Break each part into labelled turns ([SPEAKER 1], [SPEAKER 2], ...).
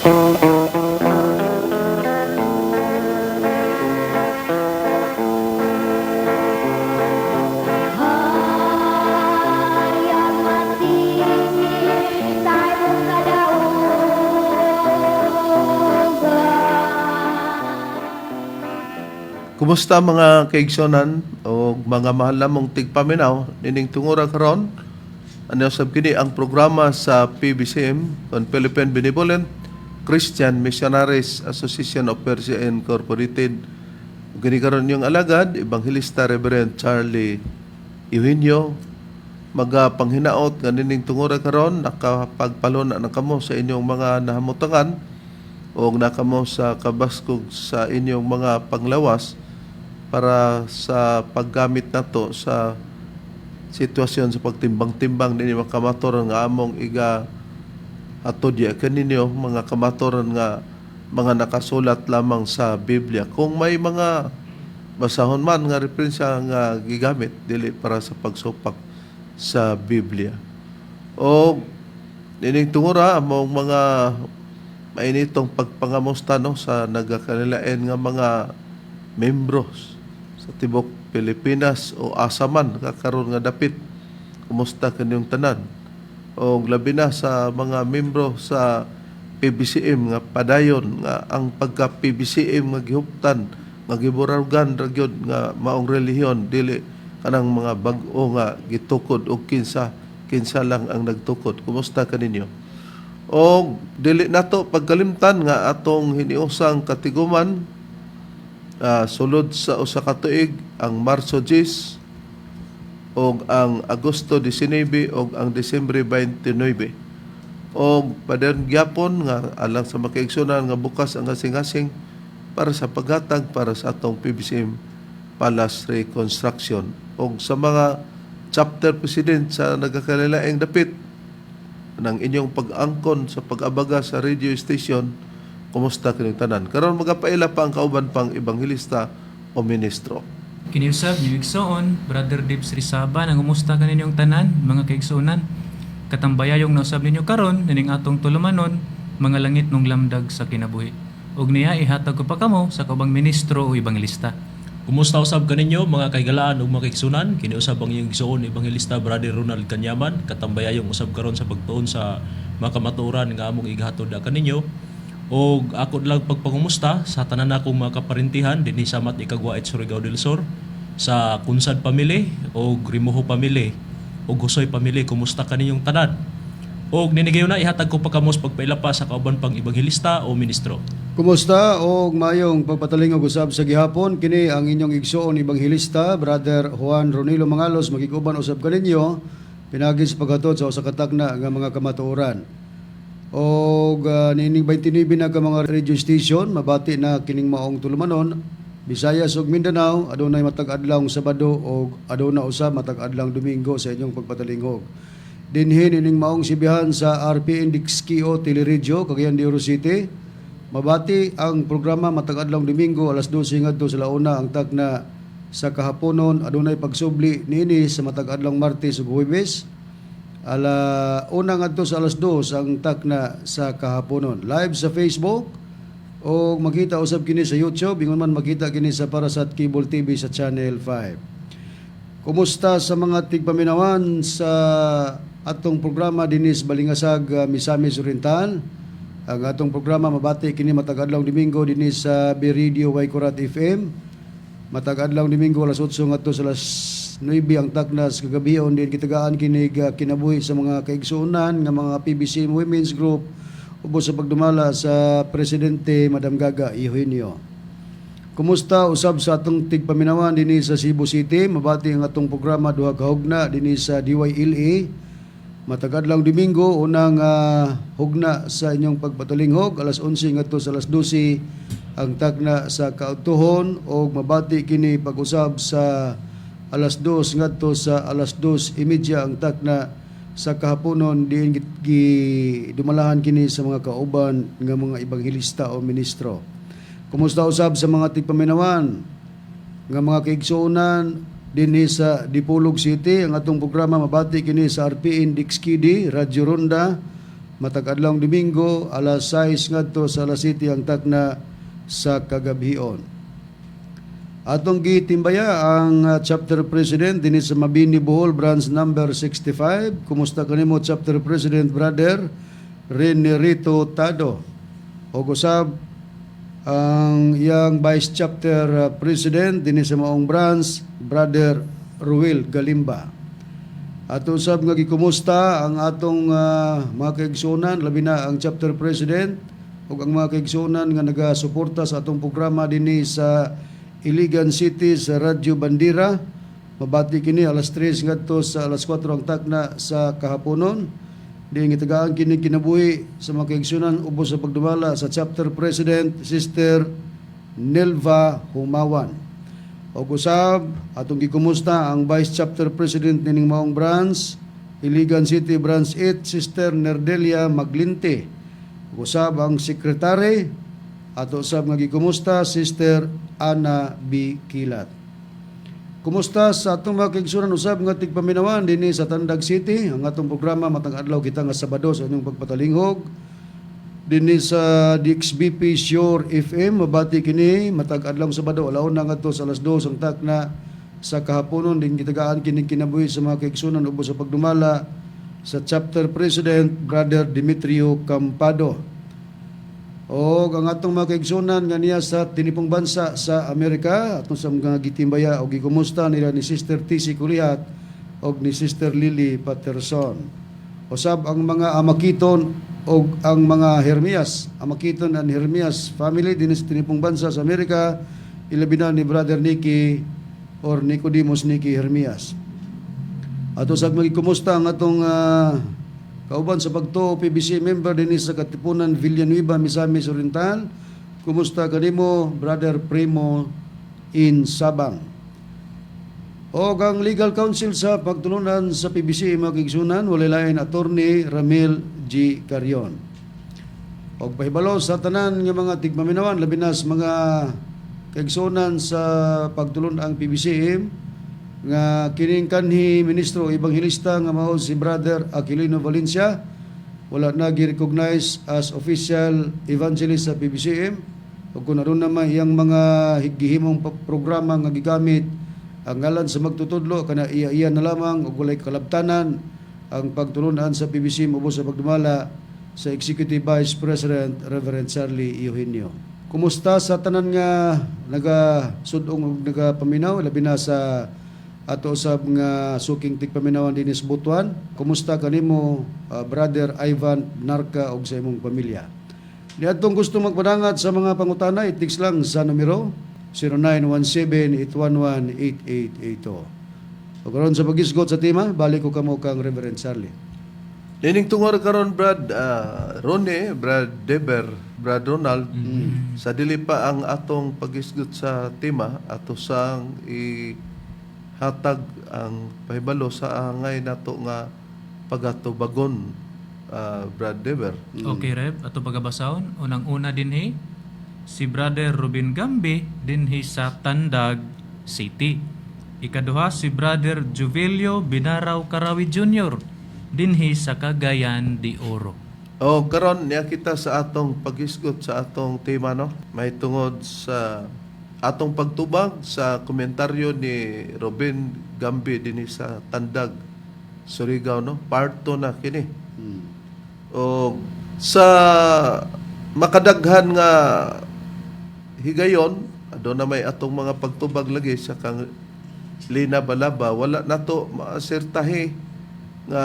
[SPEAKER 1] Kumusta mga kaigsonan o mga mahal namong tigpaminaw nining tungura karon? Ano sab kini ang programa sa PBCM on Philippine Benevolent Christian Missionaries Association of Persia Incorporated. Kini karon yung alagad Evangelista Reverend Charlie Eugenio magapanghinaot nga nining tungura karon nakapagpalona na kamo sa inyong mga nahamutangan o nakamo sa kabaskog sa inyong mga panglawas para sa paggamit nato sa sitwasyon sa pagtimbang-timbang ninyo mga kamatoran nga among iga atodya kaninyo mga kamatoran nga mga nakasulat lamang sa Biblia. Kung may mga basahon man nga referensya nga gigamit dili para sa pagsupak sa Biblia. O nining tungura among mga mainitong pagpangamusta no sa nagakalilain nga mga membros sa tibok Pilipinas o asaman kakaroon nga dapit. Kumusta kanyang tanan? O labi na sa mga membro sa PBCM nga padayon nga ang pagka PBCM nga gihuptan nga giburugan ra gyud nga maong relihiyon dili kanang mga bag-o nga gitukod og kinsa lang ang nagtukod. Kumusta kaninyo? O dili nato pagkalimtan nga atong hiniusang katiguman sulod sa usa ka tuig ang Marso 10 og ang Agosto 19 og ang Disyembre 29. Og padayong gyapon nga alang sa makaigsunan nga bukas ang gasing-gasing para sa paghatag para sa atong PBCM Palace Reconstruction. Og sa mga chapter president sa nagakalilaing dapit ng inyong pag-angkon sa pag-abaga sa radio station, kumusta kining tanan? Karon magapaila pa ang kauban pang ebanghelista o ministro.
[SPEAKER 2] Kiniusab niyo igsoon, Brother Dibs Rizaba, nang kumusta kaninyong tanan, mga kaigsuonan. Katambayayong nausab ninyo karon nining atong tulumanon, mga langit nung lamdag sa kinabuhi. Ug niya ihatag ko pa kamo sa kaubang ministro o ebanghelista.
[SPEAKER 3] Kumusta usab kaninyo mga kaigalaan ug mga kaigsunan? Kiniusab ang iyong igsoon ebanghelista Brother Ronald Kanyaman, katambayayong usab karon sa pagtuon sa makamaturan nga among ighatod kaninyo. O ako lang pagpangumusta sa tanan akong mga kaparintihan dinhi sa Mat Ikagwa at Surigao del Sur, sa Kunsad Pamili o Grimuho Pamili o Gusoy Pamili, kumusta kaninyong tanan? O ninigayon na ihatag ko pa kamos pagpailapa sa kauban pang ebanghelista o ministro.
[SPEAKER 4] Kumusta o mayong pagpatalingog usab sa gihapon, kini ang inyong igsoon ebanghelista Brother Juan Ronilo Mangalos, magikuban usab kaninyo pinagi sa paghatod sa usa ka tagna nga mga kamatuoran. O nining 29 na ka mga radio station, mabati na kining maong tulumanon, Visayas ug Mindanao, adunay matag adlawng Sabado o aduna usab matag adlawng Domingo sa inyong pagpatalingog. Dinhi nining maong sibihan sa RPN Dixkio Teleradyo, Cagayan de Oro City. Mabati ang programa matag adlawng Domingo alas 12 ngadto sa launa ang tagna sa kahaponon, adunay pagsubli niini sa matag adlawng Martes ug Huwebes. Una ngadto sa alas 2 ang takna sa kahaponon. Live sa Facebook o makita usab kini sa YouTube, ingon man makita kini sa Parasat Cable TV sa Channel 5. Kumusta sa mga tigpaminawan sa atong programa dinis Balingasag, Misamis Oriental? Ang atong programa mabati kini matag adlawng Domingo dinis sa B-Radio Waikurat FM. Matag adlawng Domingo alas 8 ngadto sa alas 9 ang taknas kagabion din kitagaan kinig kinabuhi sa mga kaigsuonan nga mga PBCM Women's Group ubos sa pagdumala sa Presidente Madam Gaga Eugenio. Kumusta usab sa atong tigpaminawan dinhi sa Cebu City? Mabati ang atong programa duha ka hugna dinhi sa DYLA. Matag adlawng Domingo unang hugna sa inyong pagpatalinghog alas 11 ngadto sa alas 12 ang takna sa kautuhon o mabati kini pag-usab sa alas 2 ngadto sa alas 2:30 ang takna sa kahaponon diin dumalahan kini sa mga kauban nga mga ebanghelista o ministro. Kumusta usab sa mga tigpaminawan nga mga kaigsuonan dinhi sa Dipolog City? Ang atong programa mabati kini sa RPN Dixkidi, Radyo Ronda matag adlawng Domingo alas 6 ngadto sa alas 7 ang takna sa kagabhion. Atong gitimbaya ang chapter president dinhi sa Mabini Bohol branch number 65. Kumusta kanimo chapter president brother Renerito Tado? O usab ang iyang vice chapter president dinhi sa maong branch brother Ruel Galimba. Ato usab nga gikumusta ang atong mga kaigsunan labi na ang chapter president ug ang mga kaigsunan nga nagasuporta sa atong programa dinhi sa Iligan City sa Radyo Bandira. Mabati kini alas 3 ngadto sa alas 4 ang takna sa kahaponon. Di ngitagaan kini kinabuhi sa mga kaigsunan ubos sa pagdumala sa chapter president Sister Nelva Humawan. O usab atong gikumusta ang vice chapter president nining maong branch Iligan City branch 8 Sister Nerdelia Maglinte. Usab ang sekretary ato usab nga gikumusta Sister Ana B. Kilat. Kumusta sa atong mga kaigsunan usab nga tigpaminawan dinhi sa Tandag City ang atong programa matang adlaw kita nga Sabado sa inyong pagpatalinghog dinhi sa DXBP Shore FM. Mabati kini matag adlaw Sabado alauna ngadto sa alas 2 ang takna sa kahaponon din gitagaan kini kinabuhi sa mga kaigsunan ubos sa pagdumala sa chapter president brother Demetrio Campado. O ang atong mga kaigsunan nga niya sa tinipong bansa sa Amerika atong sa mga gitimbaya o gikumusta nila ni Sister TC Kulihat o ni Sister Lily Patterson. Usab ang mga Amakiton o ang mga Hermias, Amakiton and Hermias family din sa tinipong bansa sa Amerika, ilabi na ni Brother Nicky or Nicodemus Nicky Hermias. Ato sa magikumusta ang atong kauban sa pagtuo PBC member din sa Katipunan Villanueva, Misamis Oriental. Kumusta kanimo Brother Primo in Sabang? O ang legal counsel sa pagtulunan sa PBC mga kaigsunan walay lain attorney Ramil G. Carion. O pahibalo sa tanan nga mga tigmaminawan labi na sa mga kaigsunan sa pagtulon ang PBCM nga kining kanhi ministro ebanghilista nga mao si Brother Aquilino Valencia wala na gi-recognize as official evangelist sa PBCM ug kun aron naman iyang mga gihimong programa nga gigamit ang ngalan sa magtutudlo kana iya na lamang ug walay kalabtanan ang pagtulunan sa PBCM ubos sa pagdumala sa Executive Vice President Reverend Charlie Eugenio. Kumusta sa tanan nga nagasudong ug nagapaminaw labi na sa ato usab nga suking tigpaminawan dinhi sa Butuan? Kumusta kanimo Brother Ivan Narca ug sa imong pamilya? Niadtong gusto magpadangat sa mga pangutana, i-text lang sa numero 0917-811-8882. O karon sa pagisgot sa tema, balik ko kamo kang Reverend Charlie.
[SPEAKER 1] Nining tungor karon Brad Ronnie, Brad Deber, Brad Ronald, sa dili pa ang atong pagisgot sa tema ato sang hatag ang pahibalo sa angay nato nga pagatubagon Brad Deber.
[SPEAKER 2] Okay, Reb. Ato pagabasahon. Unang-una dinhi, si Brother Ruben Gambi dinhi sa Tandag City. Ikaduha, si Brother Juvelio Binaraw Karawi Jr. dinhi sa Cagayan de Oro.
[SPEAKER 1] O karon niya kita sa atong pagisgot sa atong tema no. May tungod sa atong pagtubag sa komentaryo ni Ruben Gambi dinhi sa Tandag Surigao no. Part 2 na kini. O sa makadaghan nga higayon adto na may atong mga pagtubag lagi sa kang Lina Balaba wala nato maasertahi nga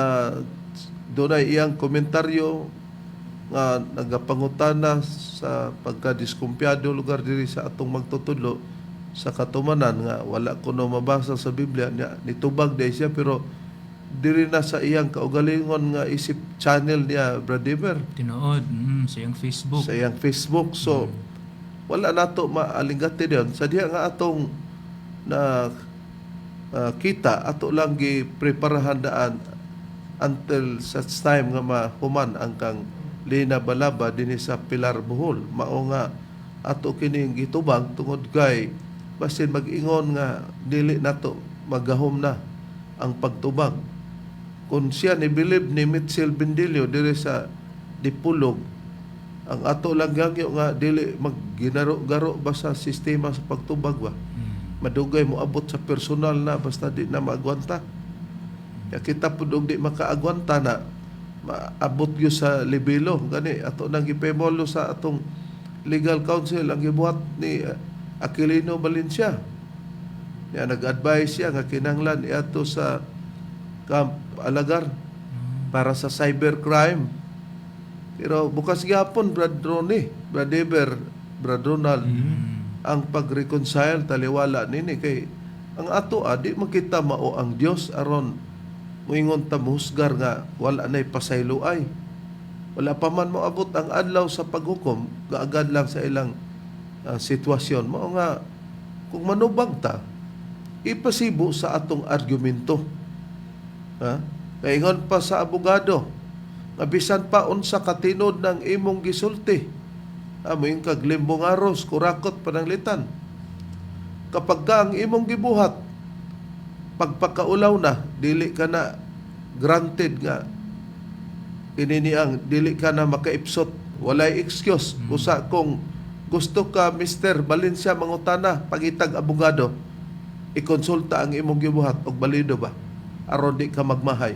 [SPEAKER 1] dunay iyang komentaryo nga nagapangutana sa pagkadiskumpiyado lugar diri sa atong magtutudlo sa katumanan nga wala kuno mabasa sa Biblia niya nitubag day siya pero diri na sa iyang kaugalingon nga isip channel niya Brother
[SPEAKER 2] Tinuod sa iyang Facebook.
[SPEAKER 1] sa iyang Facebook so wala nato maalingati diyon sa diha nga atong na kita ato lang gi preparahan daan until such time nga mahuman ang kang Lina Balaba dinhi sa Pilar Bohol mao nga ato kining gitubag tungod kay basin mag-ingon nga dili nato magahom na ang pagtubag kung siya ni believe ni Mitchell Bendilio diri sa dipulog. Ang ato lang gangyo nga dili magginaro-garo ba sa sistema sa pagtubag ba. Madugay mo abot sa personal na basta di na maagwanta. Ya kita pud og di makaagwanta na maabot gyud sa libelo gani ato nang gipemolo sa atong legal counsel ang gibuhat ni Aquilino Valencia. Ya nag-advise siya nga kinahanglan iato sa Camp Alagar para sa cybercrime. Pero bukas gyapon Brad Ronnie, Brad Eber, Brad Ronald ang pag-reconcile taliwala nini kay ang ato di makita mao ang Dios aron moingon ta musgar nga wala nay pasayloay. Wala pa man moabot ang adlaw sa paghukom, gaagad lang sa ilang sitwasyon. Mao nga kung manubag ta, ipasibo sa atong argumento. Ha? Kaingon pa sa abogado, nga bisan pa unsa katinod ng imong gisulti. Amoy kag limbong aros, kurakot pananglitan. Kapag ka ang imong gibuhat, pagpakaulaw na, dili ka na granted nga ininiang dili ka na makaipsot. Walay excuse. Usa kung gusto ka, Mr. Valencia mangutana, pagitag abogado, ikonsulta ang imong gibuhat og balido ba? Aron di ka magmahay.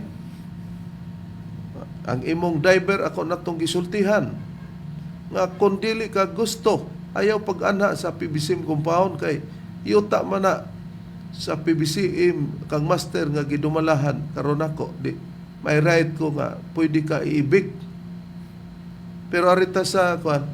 [SPEAKER 1] Ang imong driver ako natong gisultihan nga kung dili ka gusto ayaw pag-ana sa PBCM compound kay yuta man na sa PBCM kang master nga gidumalahan karon ako di may right ko nga pwede ka iibig. Pero arita sa kuan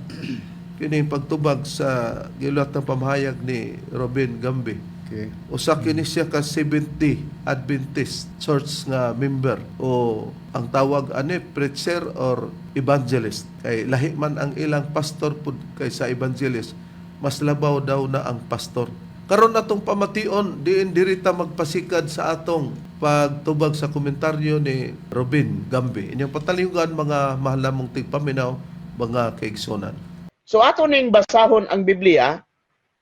[SPEAKER 1] kini pagtubag sa gilat ng pamahayag ni Robin Gambi.
[SPEAKER 4] Okay.
[SPEAKER 1] Usa kini siya ka 70 Adventist Church nga member o ang tawag ani preacher or evangelist. Kay lahi man ang ilang pastor pud kaysa evangelist, mas labaw daw na ang pastor. Karon atong pamation diin dirita magpasikad sa atong pagtubag sa komentaryo ni Robin Gambi. Inyong patalingan mga mahalamong tigpaminaw, mga kaigsonan.
[SPEAKER 5] So ato ning basahon ang Biblia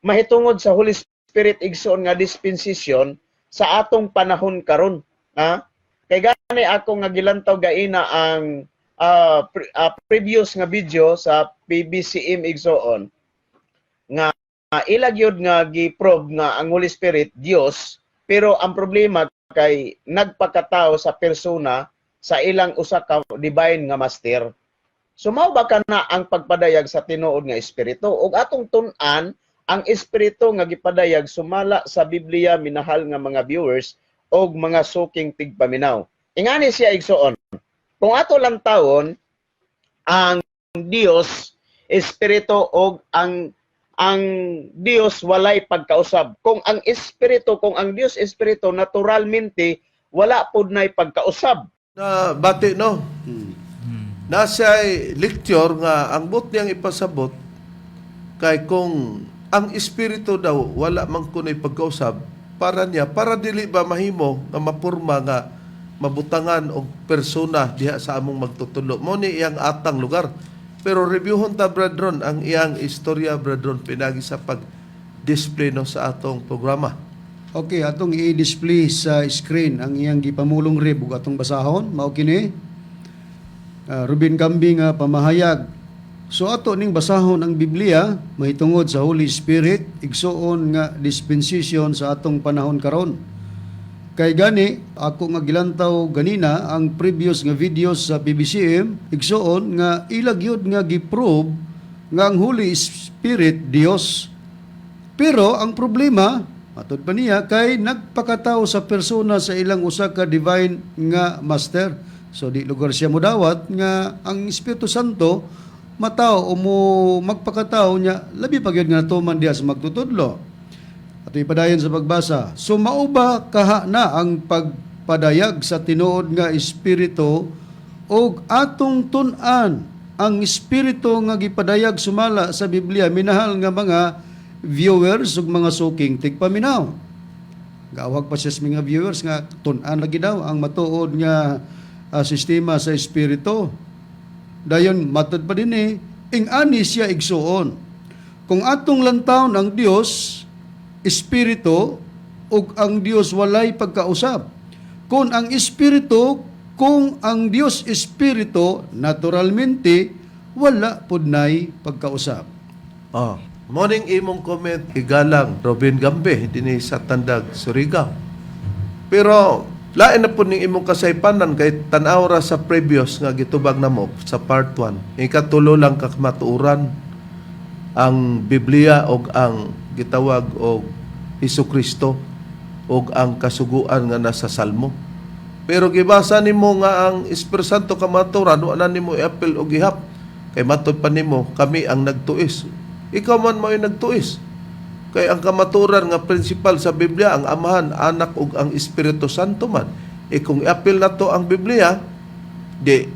[SPEAKER 5] mahitungod sa Holy Spirit igsoon nga dispensation sa atong panahon karon. Ha? Kay gani ako nga gilantaw gaina ang previous nga video sa PBCM igsoon nga ilag yun nga gi-probe nga ang Holy Spirit Dios, pero ang problema kay nagpakatao sa persona sa ilang usa ka divine nga master. So mao ba kana ang pagpadayag sa tinuod nga espiritu ug atong tun-an ang espiritu nga gipadayag sumala sa Biblia, minahal nga mga viewers og mga suking tigpaminaw. Ingani siya igsoon. Kung ato lang taon ang Dios espiritu og ang Dios walay pagkausab. Kung ang Dios espiritu naturalmente wala pud nay pagkausab.
[SPEAKER 1] Na bati no. Nasa lecture nga ang but niyang ipasabot kay kung ang espiritu daw wala man kunay pagkausab para dili ba mahimo nga mapurma nga mabutangan og persona diha sa among magtutulo. Mo ni iyang atang lugar. Pero reviewhon ta brethren ang iyang istorya brethren pinagi sa pag-display no sa atong programa.
[SPEAKER 4] Okay, atong i-display sa screen ang iyang gipamulong rib ug atong basahon. Mao kini Ruben Gambi nga pamahayag. So ato ning basahon ang Biblia mahitungod sa Holy Spirit igsoon nga dispensation sa atong panahon karon. Kay gani ako nga gilantaw ganina ang previous nga videos sa PBCM igsoon nga ilag yun nga giprove nga ang Holy Spirit Dios. Pero ang problema matud pa niya kay nagpakatao sa persona sa ilang usa ka divine nga master. So di lugar siya modawat nga ang Espiritu Santo matao o mo magpakatao niya labi pa gyud nga natuman diha sa magtutudlo. Ato ipadayon sa pagbasa. So mauba kaha na ang pagpadayag sa tinuod nga espiritu og atong tun-an ang espiritu nga gipadayag sumala sa Biblia minahal nga mga viewers ug mga suking tigpaminaw. Gawag pa siya sa mga viewers nga tun-an lagi daw ang matuod nga sistema sa espiritu. Dayon matod pa din ing-ani siya igsuon. Kung atong lantawon ang Dios espiritu ug ang Dios walay pagkausab. Kung ang espiritu kung ang Dios Espiritu naturalmente wala pud nay pagkausab.
[SPEAKER 1] Oh, morning imong comment igalang Robin Gambe dinhi sa Tandag, Surigao. Pero lain na po ning imong kasaypanan kay tan-aw ra sa previous nga gitubag namo sa part 1. Ikatulo lang ka matuuran ang Biblia og ang gitawag og Hesukristo og ang kasuguan nga nasa Salmo. Pero gibasa nimo nga ang Espiritu Santo kamaturan wa na nimo i-apil og gihap kay matud pa nimo kami ang nagtuis. Ikaw man mo yung nagtuis. Kay ang kamaturan nga principal sa Biblia ang Amahan, Anak ug ang Espiritu Santo man. Kung i-apil na to ang Biblia, di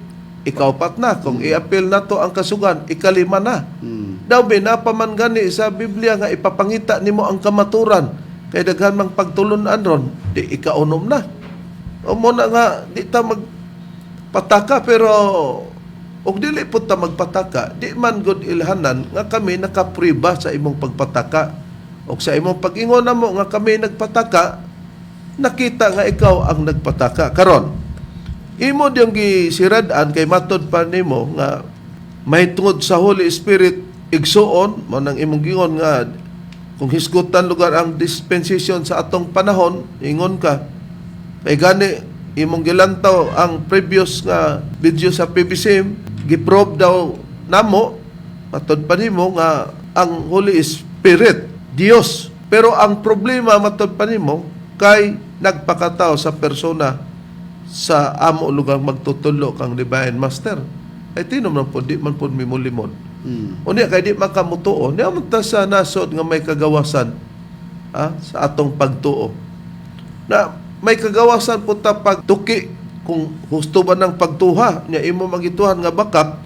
[SPEAKER 1] ikaw pat na. Kung i-apil na to ang kasugan, ikalima na. Daw binapaman gani sa Biblia nga ipapangita nimo ang kamaturan kay daghan mang pagtulunan ron, di ikaunom na. O mo na nga di ta magpataka pero og dili pud ta magpataka, di man gud ilhanan nga kami nakapriba sa imong pagpataka. Og sa imong pag-ingon namo nga kami nagpataka, nakita nga ikaw ang nagpataka. Karon, imo diyang gisirad-an kay matud pa nimo nga mahitungod sa Holy Spirit igsuon mo nang imong gingon nga kung hisgutan lugar ang dispensation sa atong panahon, ingon ka kay gani imong gilantaw ang previous nga video sa PBCM, giprobe daw namo matud pa nimo nga ang Holy Spirit Dios. Pero ang problema matud pa nimo kay nagpakatao sa persona sa amo lugar magtutulo kang divine master. Ay tinom man po, di man po mimulimon. Unya kay di makamutuo, niya man ta sa nasod nga may kagawasan sa atong pagtuo. Na may kagawasan po ta pagtuki kung husto ba ng pagtuha, niya imo magituhan nga bakak,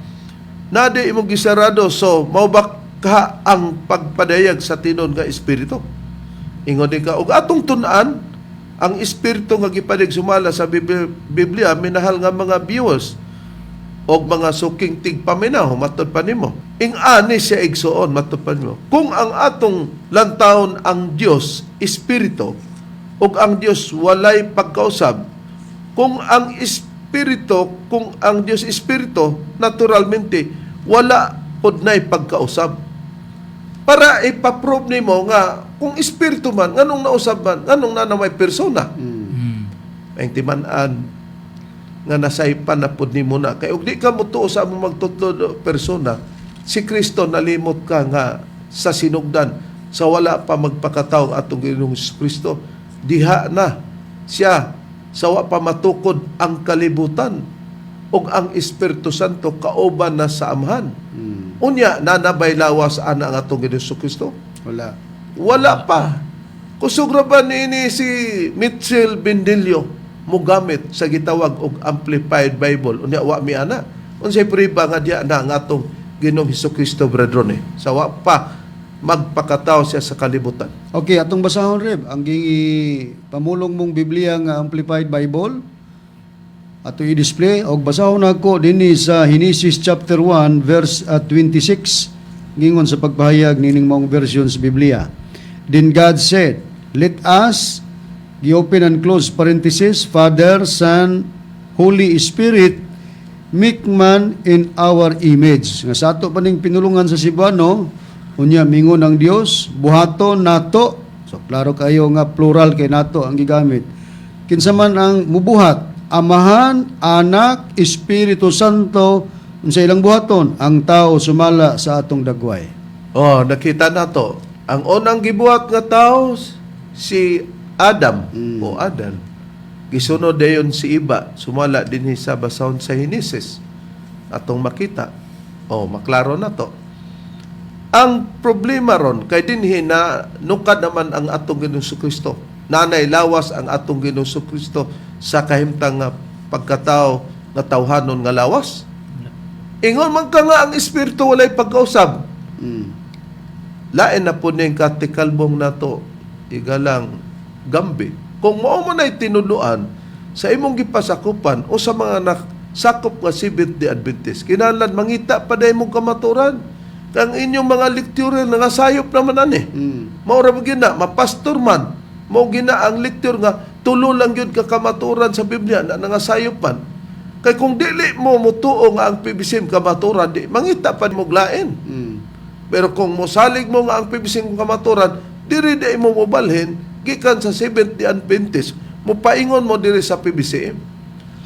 [SPEAKER 1] na di imo gisarado, so maubak ka ang pagpadayag sa tinon nga espiritu. Ingon di ka, ug atong tun-an, ang espiritu nga gipadig sumala sa Biblia, minahal nga mga viewers, og mga suking tigpaminaw, matod pa nimo. Ing-ani siya igsuon, matod pa nimo. Kung ang atong lantawon ang Dios, espiritu, og ang Dios walay pagkausab, kung ang Dios espiritu, naturalmente, wala pod nay pagkausab. Para ipaprove nimo nga kung espiritu man nganong nausab man nganong nanamay persona. Ang timan-an nga nasaypan na pod nimo na kay ug di ka motuo sa among magtutlo persona, si Kristo nalimot ka nga sa sinugdan sa wala pa magpakataw atong Ginoong Kristo, diha na siya sa wa pa matukod ang kalibutan ug ang Espiritu Santo kauban na sa Amahan. Unya, nanabay lawas ana ang atong Ginoong Kristo?
[SPEAKER 4] Wala.
[SPEAKER 1] Wala pa. Kusog ra ba niini si Mitchell Bendilio mogamit sa gitawag og Amplified Bible? Unya, wa mi ana. Unsay priba nga diya na ang atong Ginoong Kristo, brethren eh. Sa wa pa magpakataw siya sa kalibutan.
[SPEAKER 4] Okay, atong basahon Reb, ang pamulong mong Biblia nga Amplified Bible ato i-display og basahon ako dinhi sa Genesis chapter 1 verse 26 ngingon sa pagpahayag nining maong version sa Biblia. Then God said, "Let us," gi-open and close parenthesis, "Father, Son, Holy Spirit, make man in our image." Nga sa ato pa ning pinulungan sa Cebuano, unya mingon ang Dios, buhaton nato. So klaro kayo nga plural kay nato ang gigamit. Kinsa man ang mubuhat, Amahan, Anak, Espiritu Santo, unsa ilang buhaton, ang tao sumala sa atong dagway.
[SPEAKER 1] Oh, nakita nato. Ang unang gibuhat nga tao si Adam o Adan. Gisunod dayon si Iba, sumala dinhi sa basahon sa Genesis. Atong makita. Oh, maklaro na to. Ang problema ron kay dinhi na nukad naman ang atong Ginoong Kristo. Nanay lawas ang atong Ginoong Kristo sa kahimtang nga pagkatao nga tawhanon nga lawas. Ingon man ka nga ang espiritu walay pagkausab. Lain na po ning katikalbong nato igalang Gambe. Kung mao man ay tinuluan sa imong gipasakupan o sa mga sakop nga Seventh-day Adventist, kinahanglan mangita pa day mong kamaturan. Kang inyong mga lektura nga sayop naman ani. Maura mo gina, mapastor man. Mao gina ang lektur nga tulo lang yun ka kamaturan sa Biblia na nangasayop man. Kay kung dili mo mutuo nga ang PBCM kamaturan, di mangita pa mo glain. Pero kung mosalig mo nga ang PBCM kamaturan, diri di mo mobalhin, gikan sa 70 Adventist, mupaingon mo diri sa PBCM.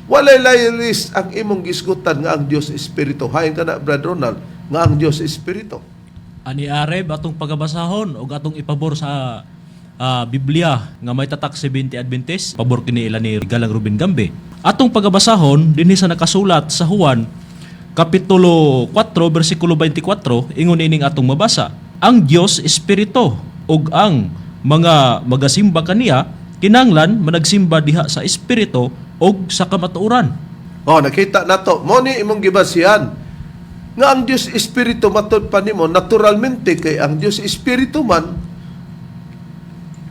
[SPEAKER 1] Walay laylis ang imong gisgutan nga ang Dios Espiritu. Hain ka na, Brad Ronald, nga ang Dios Espiritu.
[SPEAKER 3] Ani Areb atong pagabasahon o atong ipabor sa Biblia nga may tatak 70 Adventist, pabor kini ila ni Galang Ruben Gambe. Atong pagabasahon dinhi sa nakasulat sa Juan kapitulo 4 bersikulo 24, ingon ining atong mabasa. Ang Dios Espiritu ug ang mga magasimba kaniya kinanglan managsimba diha sa espiritu ug sa kamatuoran.
[SPEAKER 1] Nakita nato. Mo ni imong gibasihan nga ang Dios Espiritu matud pa nimo naturalmente kay ang Dios Espiritu man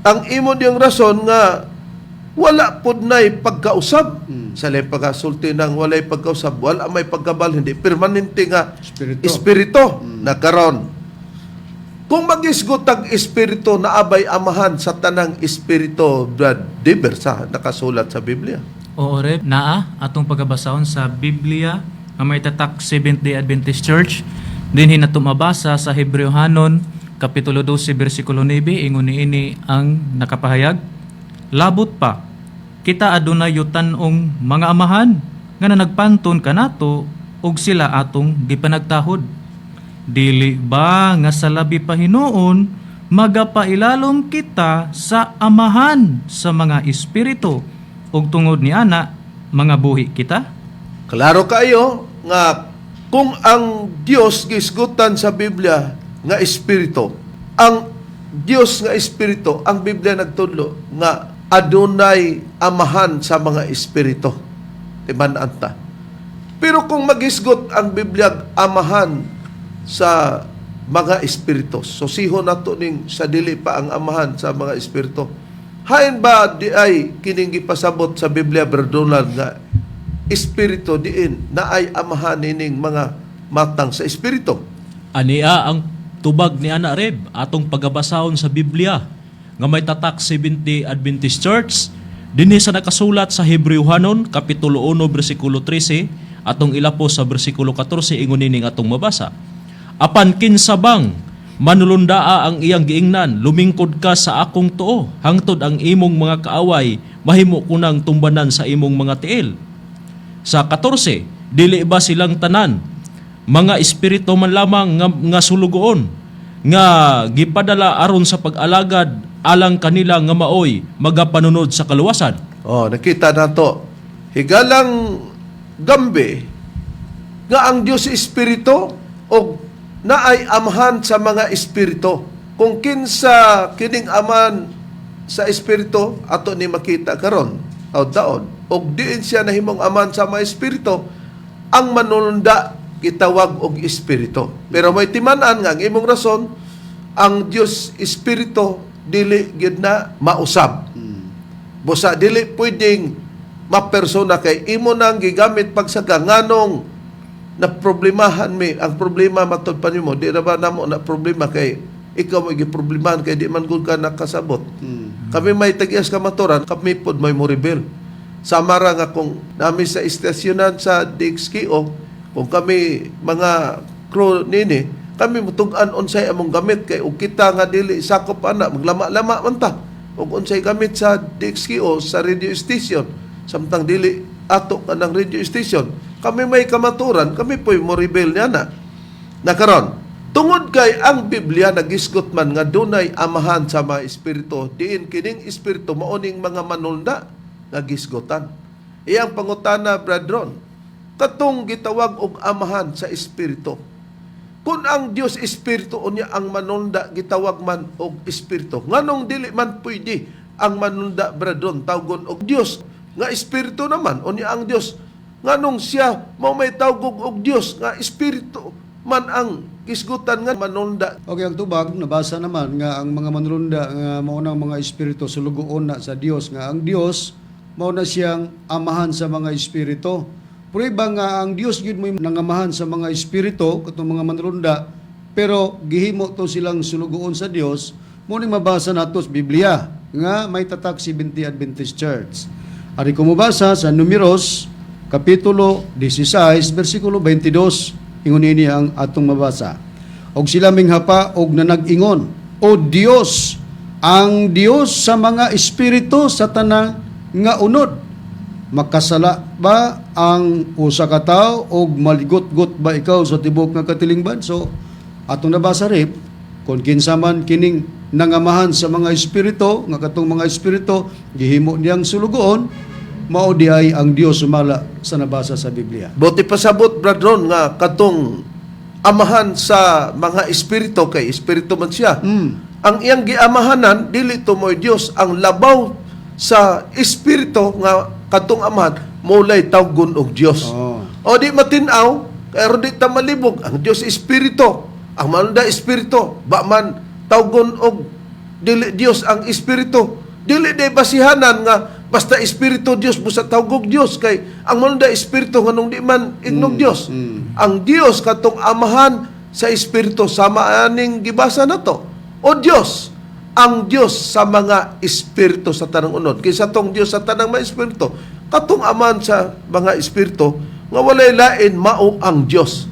[SPEAKER 1] ang imo diyang rason nga wala pud nay pagkausab. Sa lay pagkasulti nang walay pagkausab, wala may pagkabal, hindi permanente nga espiritu na karon. Kung mag-isgot ang espiritu na abay amahan sa tanang espiritu, Brad Diber, sa nakasulat sa Biblia.
[SPEAKER 2] Oo, Reb, naa atong pagabasahon sa Biblia nga may tatak Seventh-day Adventist Church. Dinhi na mabasa sa Hebreohanon kapitulo 12 bersikulo 9, ingon niini ang nakapahayag. Labot pa, kita adunay yutan-ong mga amahan nga nagpanton kanato ug sila atong gipanagtahod. Dili ba nga sa labi pa hinuon magapailalom kita sa amahan sa mga espiritu ug tungod ni ana mga buhi kita?
[SPEAKER 1] Klaro kayo nga kung ang Dios gisgutan sa Biblia nga espiritu, ang Dios nga espiritu, ang Biblia nagtudlo nga adunay amahan sa mga espiritu. Timan-an ta. Pero kung magisgot ang Biblia amahan sa mga espiritu, so siho nato ning sa dili pa ang amahan sa mga espiritu. Hain ba di ay kining gipasabot sa Biblia Berdonald nga espiritu diin na ay amahan nining mga matang sa espiritu?
[SPEAKER 3] Ania ang tubag ni Ana Reb atong pagabasahon sa Biblia nga may tatak 70 Adventist Church dinhi sa nakasulat sa Hebreohanon kapitulo 1 bersikulo 13 atong ilapos sa bersikulo 14 ingon nining atong mabasa. Apan kinsabang manulundaa ang iyang giingnan, lumingkod ka sa akong tuo, hangtod ang imong mga kaaway, mahimo ko nang tumbanan sa imong mga tiil. Sa 14, dili ba silang tanan, mga espiritu man lamang nga sulugoon, nga gipadala aron sa pag-alagad alang kanila nga maoy magapanunod sa kaluwasan.
[SPEAKER 1] Nakita nato. Higalang Gambe nga ang Dios Espiritu o na ay amahan sa mga espiritu. Kung kinsa kining aman sa espiritu ato ni makita karon taon og diin siya nahimong aman sa mga espiritu, ang manununda gitawag og espiritu. Pero may timan-an nga ang imong rason, ang Dios Espiritu dili gid na mausab. Busa dili pwedeng mapersona kay imo nang gigamit pagsaka nganong na problemahan mi. Ang problema matod pa nimo, di na ba namo na problema kay ikaw may giproblemahan kay di man gud ka nakasabot. Kami may tagias kamaturan, kami pod may moribel. Samara nga kung nami sa istasyonan sa DXKO, kung kami mga crew nini, kami mutug-an unsay among gamit kay ug kita nga dili sakop ana maglama-lama man ta. Ug unsay gamit sa DXKO sa radio station, samtang dili ato kanang radio station, kami may kamaturan, kami po'y moribel niya na. Nakaron, tungod kay ang Biblia nagisgot man nga dunay amahan sa mga espiritu, diin kining espiritu mauning mga manulda nga gisgotan. Iyang pangutana, Bradron, katong gitawag og amahan sa espiritu. Kung ang Dios Espiritu unya ang manulda gitawag man og espiritu, nganong dili man pwede ang manulda, Bradron, tawgon og Dios nga espiritu naman unya ang Dios, nganong siya mao may tawgog og Dios nga espiritu man ang kisgutan nga manulda.
[SPEAKER 4] Okay, ang tubag nabasa naman nga ang mga manulunda nga mao nang mga espiritu sulugoon na sa Dios, nga ang Dios mao na siyang amahan sa mga espiritu. Prueba nga ang Dios gyud mo nangamahan sa mga espiritu katong mga manulunda, pero gihimo to silang sulugoon sa Dios. Mo ni mabasa nato sa Biblia nga may tatak 70 Adventist Church. Ari ko mabasa sa Numeros kapitulo 16 bersikulo 22 ingon ini ang atong mabasa. Og sila minghapa og nanag-ingon, O Dios, ang Dios sa mga espiritu sa tanang nga unod, makasala ba ang usa ka tawo og maligot-got ba ikaw sa tibok nga katilingban? So atong nabasa rip kung kinsa man kining nangamahan sa mga espiritu nga katong mga espiritu gihimo niyang sulugoon, mao di ay ang Dios sumala sa nabasa sa Biblia.
[SPEAKER 1] Buti pasabot, bradron, nga katong amahan sa mga espiritu, kay espiritu man siya. Ang iyang giamahanan, dili to mo'y Dios. Ang labaw sa espiritu nga katong amahan, mulay tawgon og Dios.
[SPEAKER 4] Oh.
[SPEAKER 1] O di matinaw, pero di ta malibog. Ang Dios espiritu. Ang manunda espiritu. Ba man tawgon og dili Dios ang espiritu. Dili day basihanan nga basta espiritu Dios busa tawgog Dios, kay ang manunda espiritu nganong di man ignog Dios. Ang Dios katong amahan sa espiritu, sama aning gibasa nato. O Dios, ang Dios sa mga espiritu sa tanang unod. Kaysa tong Dios sa tanang mga espiritu, katong amahan sa mga espiritu nga walay lain mao ang Dios.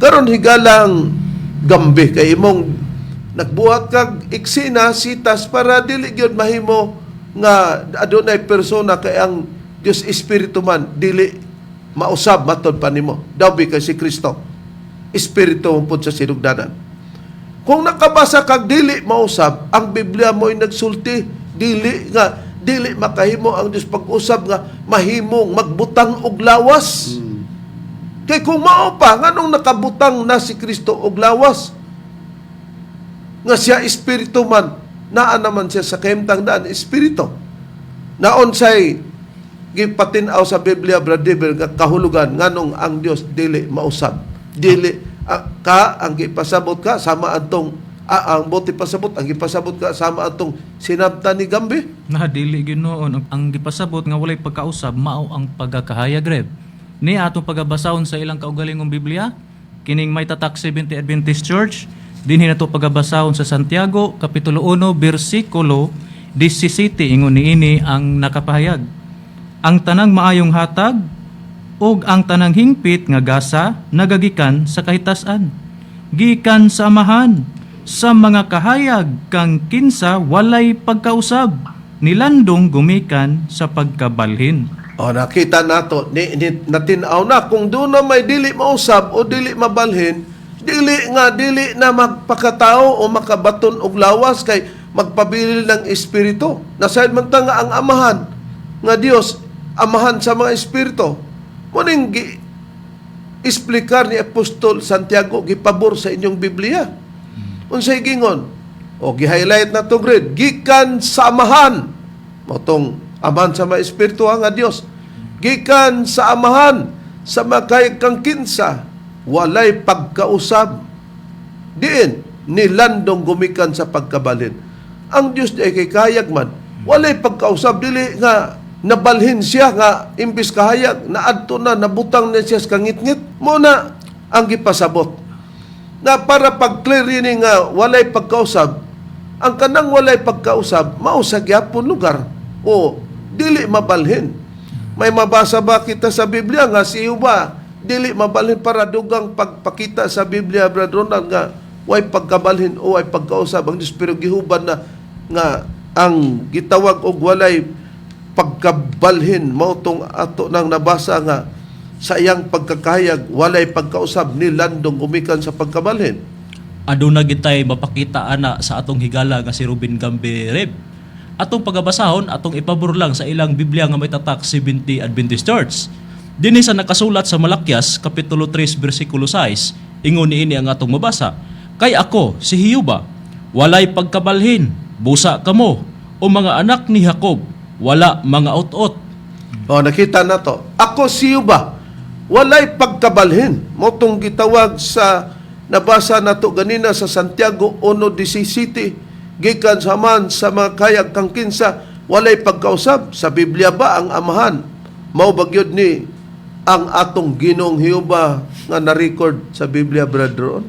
[SPEAKER 1] Karon higalang gambi kay imong nagbuhat kag eksena sitas para dili gyud mahimo nga adunay persona kay ang Dios espiritu man dili mausab matud pa nimo. Daw kay si Kristo espiritu pud sa sinugdanan. Kung nakabasa kag dili mausab, ang Biblia mo'y nagsulti dili makahimo ang Dios pag-usab nga mahimong magbutang og lawas. Kay kung mao pa nganong nakabutang na si Kristo og lawas, nga siya espiritu man, naa naman siya sa kahimtang daan espiritu. Naon say gipatinaw sa Biblia, brother, nga kahulugan nganong ang Dios dili mausab. Dili ang gipasabot ka sama atong ang buti pasabot, ang gipasabot ka sama atong sinabtan ni Gambi.
[SPEAKER 2] Na dili Ginoon ang gipasabot nga walay pagkausab mao ang pagkakahayag reb. Ni atong pagabasahon sa ilang kaugalingong Biblia, kining may tatak 70 Adventist Church, dinhi nato pagabasahon sa Santiago kapitulo 1 bersikulo 17 ingon niini ang nakapahayag. Ang tanang maayong hatag ug ang tanang hingpit nga gasa nagagikan sa kahitasan, gikan sa amahan, sa mga kahayag kang kinsa walay pagkausab, nilandong gumikan sa pagkabalhin.
[SPEAKER 1] O nakita nato, natinaw na kung doon na may dili mausab o dili mabalhin, dili na magpakatao o makabaton og lawas, kay magpabilin ng espiritu. Nasayad man ta nga ang amahan nga Dios, amahan sa mga espiritu. Muning explicar ni Apostol Santiago gipabor sa inyong Biblia. Unsay gingon? O gi-highlight na to grid, gikan sa amahan. Motong amahan sa mga espiritu nga Dios. Gikan sa amahan sa mga kang kinsa walay pagkausab. Diin nilandong gumikan sa pagkabalhin. Ang Dios di ay kay kayag man, walay pagkausab, dili nga nabalhin siya nga imbis kahayag naadto na nabutang na siya sa kangit-ngit. Muna ang gipasabot na para pag-clear ini nga walay pagkausab, ang kanang walay pagkausab mao sa gyapon lugar o dili mabalhin. May mabasa ba kita sa Biblia nga si Jehova dili mabalhin para dugang pagpakita sa Biblia, Brother Ronald, nga way pagkabalhin o way pagkausab ang Diyos, pero gihuban na nga ang gitawag og walay pagkabalhin mao tong ato nang nabasa nga sa iyang pagkakahayag walay pagkausab nilandong gumikan sa pagkabalhin.
[SPEAKER 3] Aduna gitay mapakita ana sa atong higala nga si Ruben Gambe Reb. Atong pagabasahon, atong ipabor lang sa ilang Biblia nga may tatak 70 Adventist Church. Dinhi sa nakasulat sa Malakyas kapitulo 3 bersikulo 6, ingon niini ang atong mabasa, kay ako si Hiyuba, walay pagkabalhin, busa kamo, o mga anak ni Jacob, wala mga ot-ot.
[SPEAKER 1] O nakita na to. Ako si Jehova, walay pagkabalhin. Motong gitawag sa nabasa nato ganina sa Santiago 1:17, gikan sa man sa mga kayag kang kinsa walay pagkausab. Sa Biblia ba ang amahan mao bagyod ni ang atong Ginoong Hiyuba nga na-record sa Biblia, Brother Ron?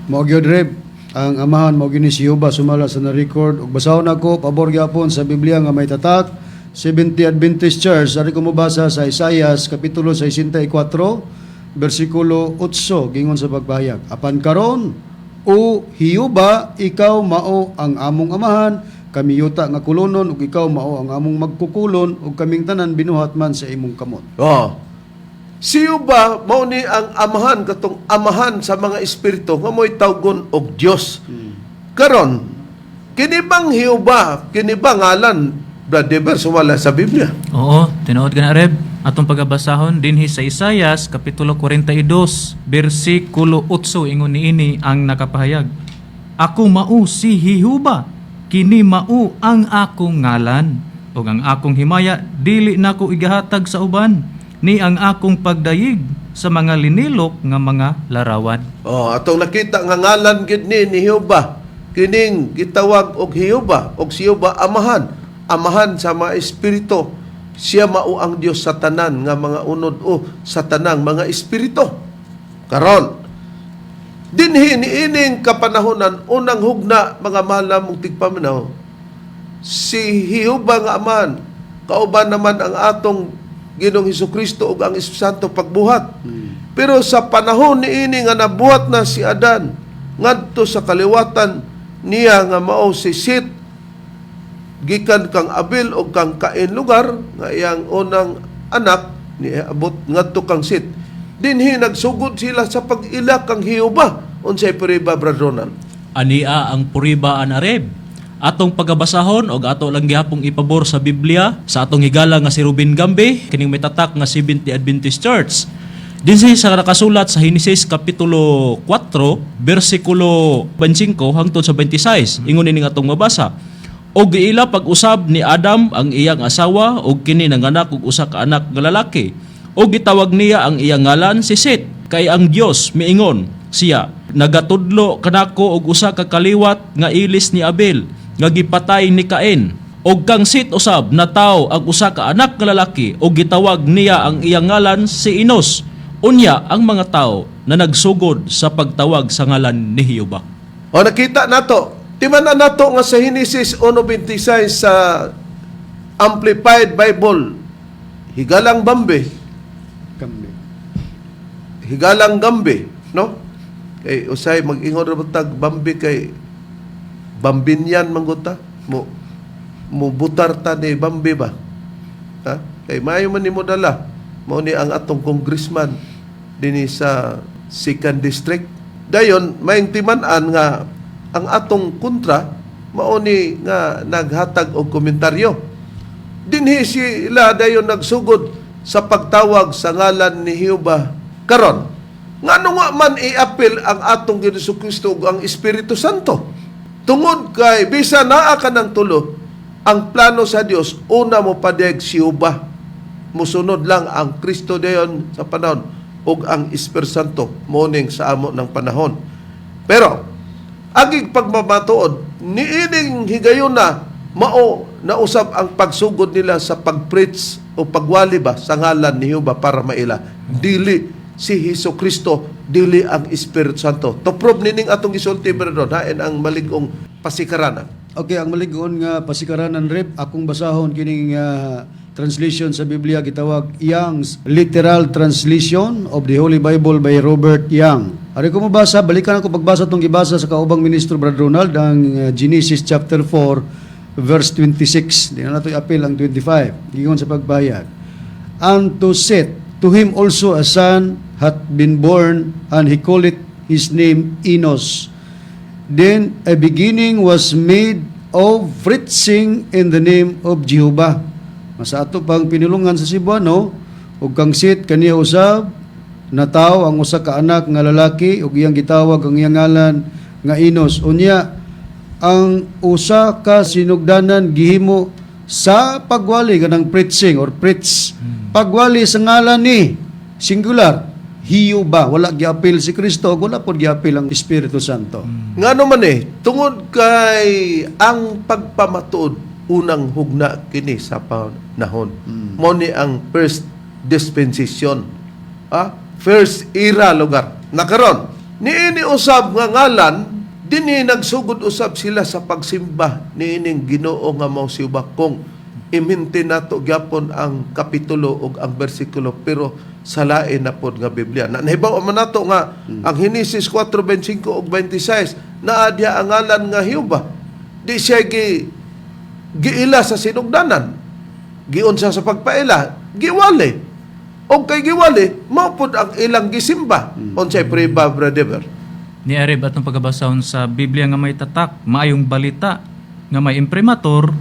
[SPEAKER 4] Mao gyud Reb, ang amahan mao gini si Jehova sumala sa na-record ug basahon ako pabor gyapon sa Biblia nga may tatak Seventh-day Adventist Church, ari ko mabasa sa Isaias kapitulo 64 bersikulo 8 gingon sa pagbayag. Apan karon, o Hiyuba, ikaw mao ang among amahan, kami yuta nga kulonon ug ikaw mao ang among magkukulon ug kaming tanan binuhat man sa imong kamot.
[SPEAKER 1] Oh. Si Yuba mao ni ang amahan katong amahan sa mga espiritu nga mo'y tawgon og Dios. Karon, kini bang Yuba, kini bang ngalan Brother Bers wala sa Biblia?
[SPEAKER 2] Oo, tinuod ka na Reb. Atong pagabasahon dinhi sa Isaias kapitulo 42 bersikulo 8 ingon niini ang nakapahayag. Ako mao si Jehovah, kini mao ang akong ngalan, ug ang akong himaya dili nako igahatag sa uban, ni ang akong pagdayig sa mga linilok nga mga larawan.
[SPEAKER 1] Oh, atong nakita nga ngalan gid ni Jehovah. Kining gitawag og Jehovah, og si Jehovah amahan sa mga espiritu. Siya mao ang Dios sa tanan nga mga unod o sa tanang mga espiritu. Karon, dinhi niining kapanahonan unang hugna mga mahal namong tigpaminaw. Si Jehovah nga amahan, kauban naman ang atong Ginoong Hesukristo ug ang Espiritu Santo pagbuhat. Pero sa panahon niini nga nabuhat na si Adan ngadto sa kaliwatan niya nga mao si Seth, gikan kang Abel o kang Cain lugar nga iyang unang anak ni abot ngadto kang Seth. Dinhi nagsugod sila sa pag-ila kang Jehovah unsay puriba Brother Ronald.
[SPEAKER 3] Ania ang puriba anareb. Atong pagabasahon og ato lang gihapong ipabor sa Biblia sa atong higala nga si Ruben Gambe kining may tatak nga Seventh-day Adventist Church. Dinhi sa nakasulat sa Henesis kapitulo 4 bersikulo 25 hangtod sa 26 ingon ini nga atong mabasa. Og giila pag-usab ni Adam ang iyang asawa og kini nanganak og usa ka anak nga lalaki. Og gitawag niya ang iyang ngalan si Seth, kay ang Dios miingon siya, nagatudlo kanako og usa ka kaliwat nga ilis ni Abel nga gipatay ni Cain. Og kang Seth usab nataw ang usa ka anak nga lalaki og gitawag niya ang iyang ngalan si Enos. Unya ang mga tao na nagsugod sa pagtawag sa ngalan ni Jehovah.
[SPEAKER 1] O nakita nato, timanan nato nga sa Henesis 1:26 sa Amplified Bible, higalang Bambe,
[SPEAKER 4] Kambi.
[SPEAKER 1] higalang Gambe, no? Kay usay mag-ingon ra tag Bambe kay Bambinyan mangguta mo butar ta ni Bambe ba? Ha? Kay maayo man nimo dala. Mao ni ang atong congressman dinhi sa 2nd District. Dayon maayong timan-an nga ang atong kontra mao ni nga naghatag og komentaryo. Dinhi sila dayon nagsugod sa pagtawag sa ngalan ni Jehovah karon. Ngano nga man i-appeal ang atong Jesucristo ug ang Espiritu Santo? Tungod kay bisan naa ka ng tulo, ang plano sa Dios una mo padeg si Jehovah. Musunod lang ang Kristo dayon sa panahon ug ang Espiritu Santo morning sa amo ng panahon. Pero agig pagmamatuod niining higayon na mao nausab ang pagsugod nila sa pagpreach o pagwali ba sa ngalan ni Jehovah para maila. Dili si Hesukristo, dili ang Espiritu Santo. To prove nining atong gisulti bro, hain ang malig-ong pasikaranan.
[SPEAKER 4] Okay, ang maligon nga pasikaranan rep, akong basahon kining translation sa Biblia gitawag Young's Literal Translation of the Holy Bible by Robert Young. Ari ko mabasa, balikan ako pagbasa tong gibasa sa kaubang ministro Brother Ronald ang Genesis chapter 4 verse 26. Di na nato i-appeal ang 25. Gigon sa pagbayag. And to Seth, to him also a son hath been born, and he called it his name Enos. Then a beginning was made of preaching in the name of Jehovah. Masa ato pang pinulungan sa Cebuano, ug kang Seth kaniya usab nataw ang usa ka anak nga lalaki ug iyang gitawag ang iyang ngalan nga Enos. Unya ang usa ka sinugdanan gihimo sa pagwali kanang preaching or preach. Pagwali sa ngalan ni singular Jehovah, wala giapil si Kristo, wala pod giapil ang Espiritu Santo.
[SPEAKER 1] Ngano man tungod kay ang pagpamatuod unang hugna kini sa panahon. Mo ni ang first dispensation. First era lugar. Nakaron, niini usab nga ngalan, dinhi nagsugod usab sila sa pagsimba niining Ginoo nga mao si Jehovah kung iminti nato gyapon ang kapitulo ug ang bersikulo pero sa lain na pod nga Biblia. Na nahibaw man nato nga ang Henesis 4:25 ug 26 naa diha ang ngalan nga Jehova. Di siya giila sa sinugdanan. Giunsa sa pagpaila, giwali. O kay giwali, mao pod ang ilang gisimba. Unsay priba, brother?
[SPEAKER 2] Ni Arib atong pagabasahon sa Biblia nga may tatak, maayong balita nga may imprimatur,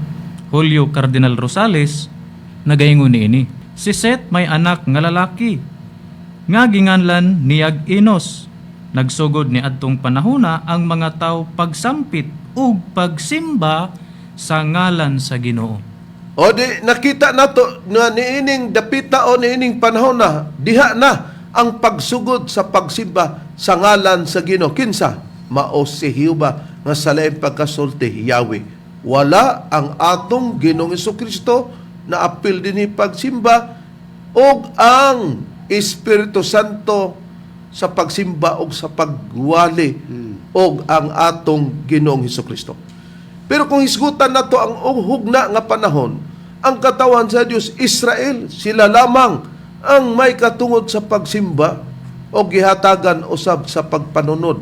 [SPEAKER 2] Julio Cardinal Rosales, nagaingon niini. Si Seth may anak nga lalaki, nga ginganlan niyag Enos. Nagsugod ni adtong panahona ang mga tao pagsampit ug pagsimba sa ngalan sa Ginoo.
[SPEAKER 1] O di nakita nato na niining dapita o niining panahon na diha na ang pagsugod sa pagsimba sa ngalan sa Ginoo. Kinsa? Mao si Jehova nga sa lain pagkasulti Yahweh. Wala ang atong Ginoong Jesucristo na apil dinhi pagsimba og ang Espiritu Santo sa pagsimba og sa pagwali og ang atong Ginoong Jesucristo. Pero kung hisgutan nato ang hugna nga panahon, ang katawan sa Dios Israel, sila lamang ang may katungod sa pagsimba o gihatagan usab sa pagpanunod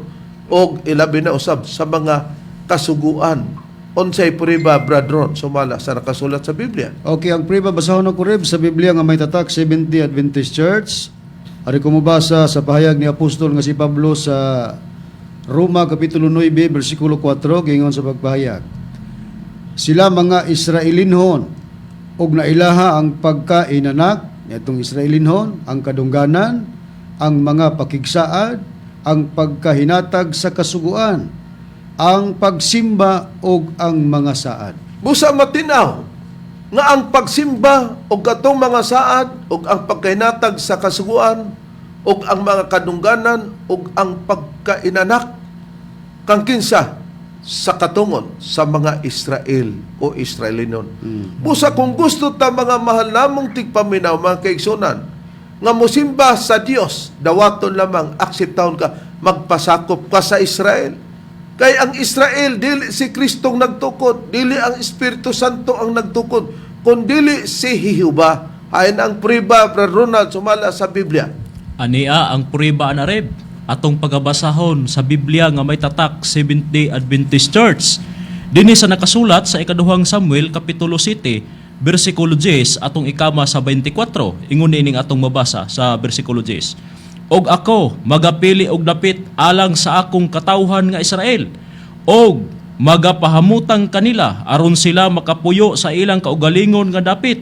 [SPEAKER 1] o ilabi na usab sa mga kasuguan. Unsay puriba, Brad sumala sa nakasulat sa Biblia.
[SPEAKER 4] Okay, ang priba basahon ako rib sa Biblia nga may tatak 70 Adventist Church. Ari ko mabasa sa pahayag ni Apostol nga si Pablo sa Roma Kapitulo 9, versikulo 4, gingon sa pagpahayag. Sila mga Israelinhon, og nailaha ang pagkainanak, nitong Israelinhon, ang kadungganan, ang mga pakigsaad, ang pagkahinatag sa kasuguan, ang pagsimba og ang mga saad.
[SPEAKER 1] Busa matinaw nga ang pagsimba og katong mga saad og ang pagkahinatag sa kasuguan og ang mga kadungganan og ang pagkainanak kang kinsa sa katungon sa mga Israel o Israelinon. Busa kung gusto ta mga mahal namong tigpaminaw, mga kaigsunan, nga mosimba sa Dios, dawaton lamang akseptahon ka, magpasakop ka sa Israel. Kay ang Israel, dili si Kristong nagtukod, dili ang Espiritu Santo ang nagtukod, kung dili si Jehova. Ayon ang priba, Brother Ronald, sumala sa Biblia.
[SPEAKER 3] Ania ang puriba na rib atong pagabasahon sa Biblia nga may tatak 70 Adventist Church. Dinhi sa nakasulat sa ikaduhang Samuel kapitulo 7 bersikulo 10 atong ikama sa 24. Ingon ining atong mabasa sa bersikulo 10. Og ako magapili og dapit alang sa akong katawhan nga Israel, og magapahamutang kanila aron sila makapuyo sa ilang kaugalingon nga dapit,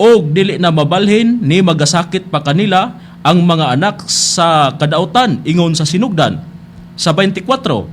[SPEAKER 3] og dili na mabalhin ni magasakit pa kanila ang mga anak sa kadautan ingon sa sinugdan. Sa 24,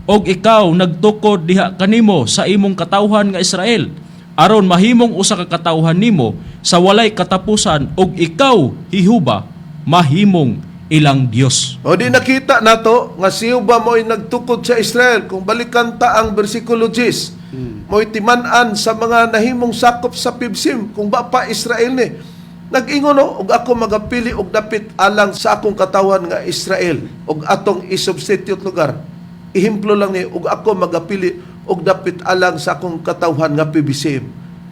[SPEAKER 3] og ikaw nagtukod diha kanimo sa imong katawhan nga Israel, aron mahimong usa ka katawhan nimo sa walay katapusan, og ikaw Jehova mahimong ilang Dios.
[SPEAKER 1] O di nakita nato nga si Jehova mo'y nagtukod sa Israel. Kung balikan ta ang bersikulo 10, mo'y timan-an sa mga nahimong sakop sa Pibsim, kung ba pa Israel ni. Nag-ingon og ako magapili og dapit alang sa akong katawan nga Israel, og atong isubstitute lugar. Ihimplo lang ni, og ako magapili og dapit alang sa akong katawhan nga Pibsim,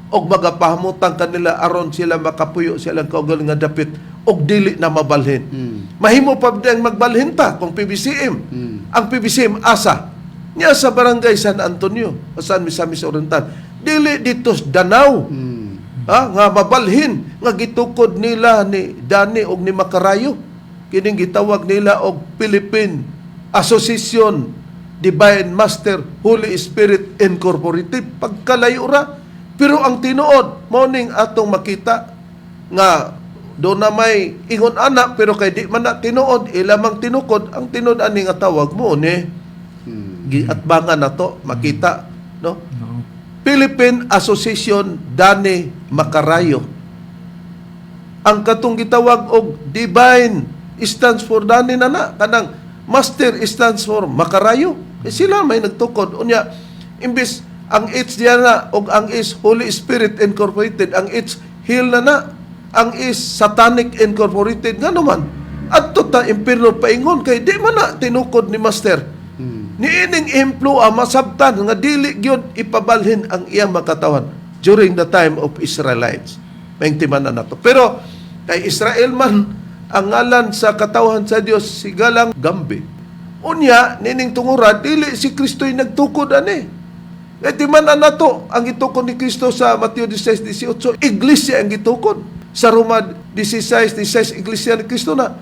[SPEAKER 1] og magapahamutan kanila aron sila makapuyo silang kaugaling nga dapit, og dili na mabalhin. Mahimo pa diyang magbalhin ta kung PBCM. Ang PBCM asa niya sa barangay San Antonio, San Misamis Oriental. Dili dito sa Danau. Nga mabalhin nga gitukod nila ni Dani og ni Macarayo. Kining gitawag nila og Philippine Association Divine Master Holy Spirit Incorporated. Pagkalayo ra. Pero ang tinuod, morning atong makita nga doon na may ingon anak pero kay di man na tinuod, ilamang tinukod, ang tinuod ani nga tawag mo ni giatbangan na to makita, no? Philippine Association Dani Macarayo. Ang katong gitawag og Divine stands for Dani na kanang Master stands for Macarayo. Sila may nagtukod unya imbis ang H diya na og ang is Holy Spirit Incorporated, ang H Hill na ang is Satanic Incorporated nga naman. Adto ta impierno paingon kay di man na tinukod ni Master. Niining implo masabtan nga dili gyud ipabalhin ang iyang makatawan. during the time of Israelites. Maintiman na nato. Pero kay Israel man ang ngalan sa katawhan sa Dios sigalang Gambi. Unya nining tungura dili si Kristo'y nagtukod ani. Kay timan na nato ang gitukod ni Kristo sa Mateo 16:18, iglesia ang gitukod. Sa Roma 16:16 iglesia ni Kristo na.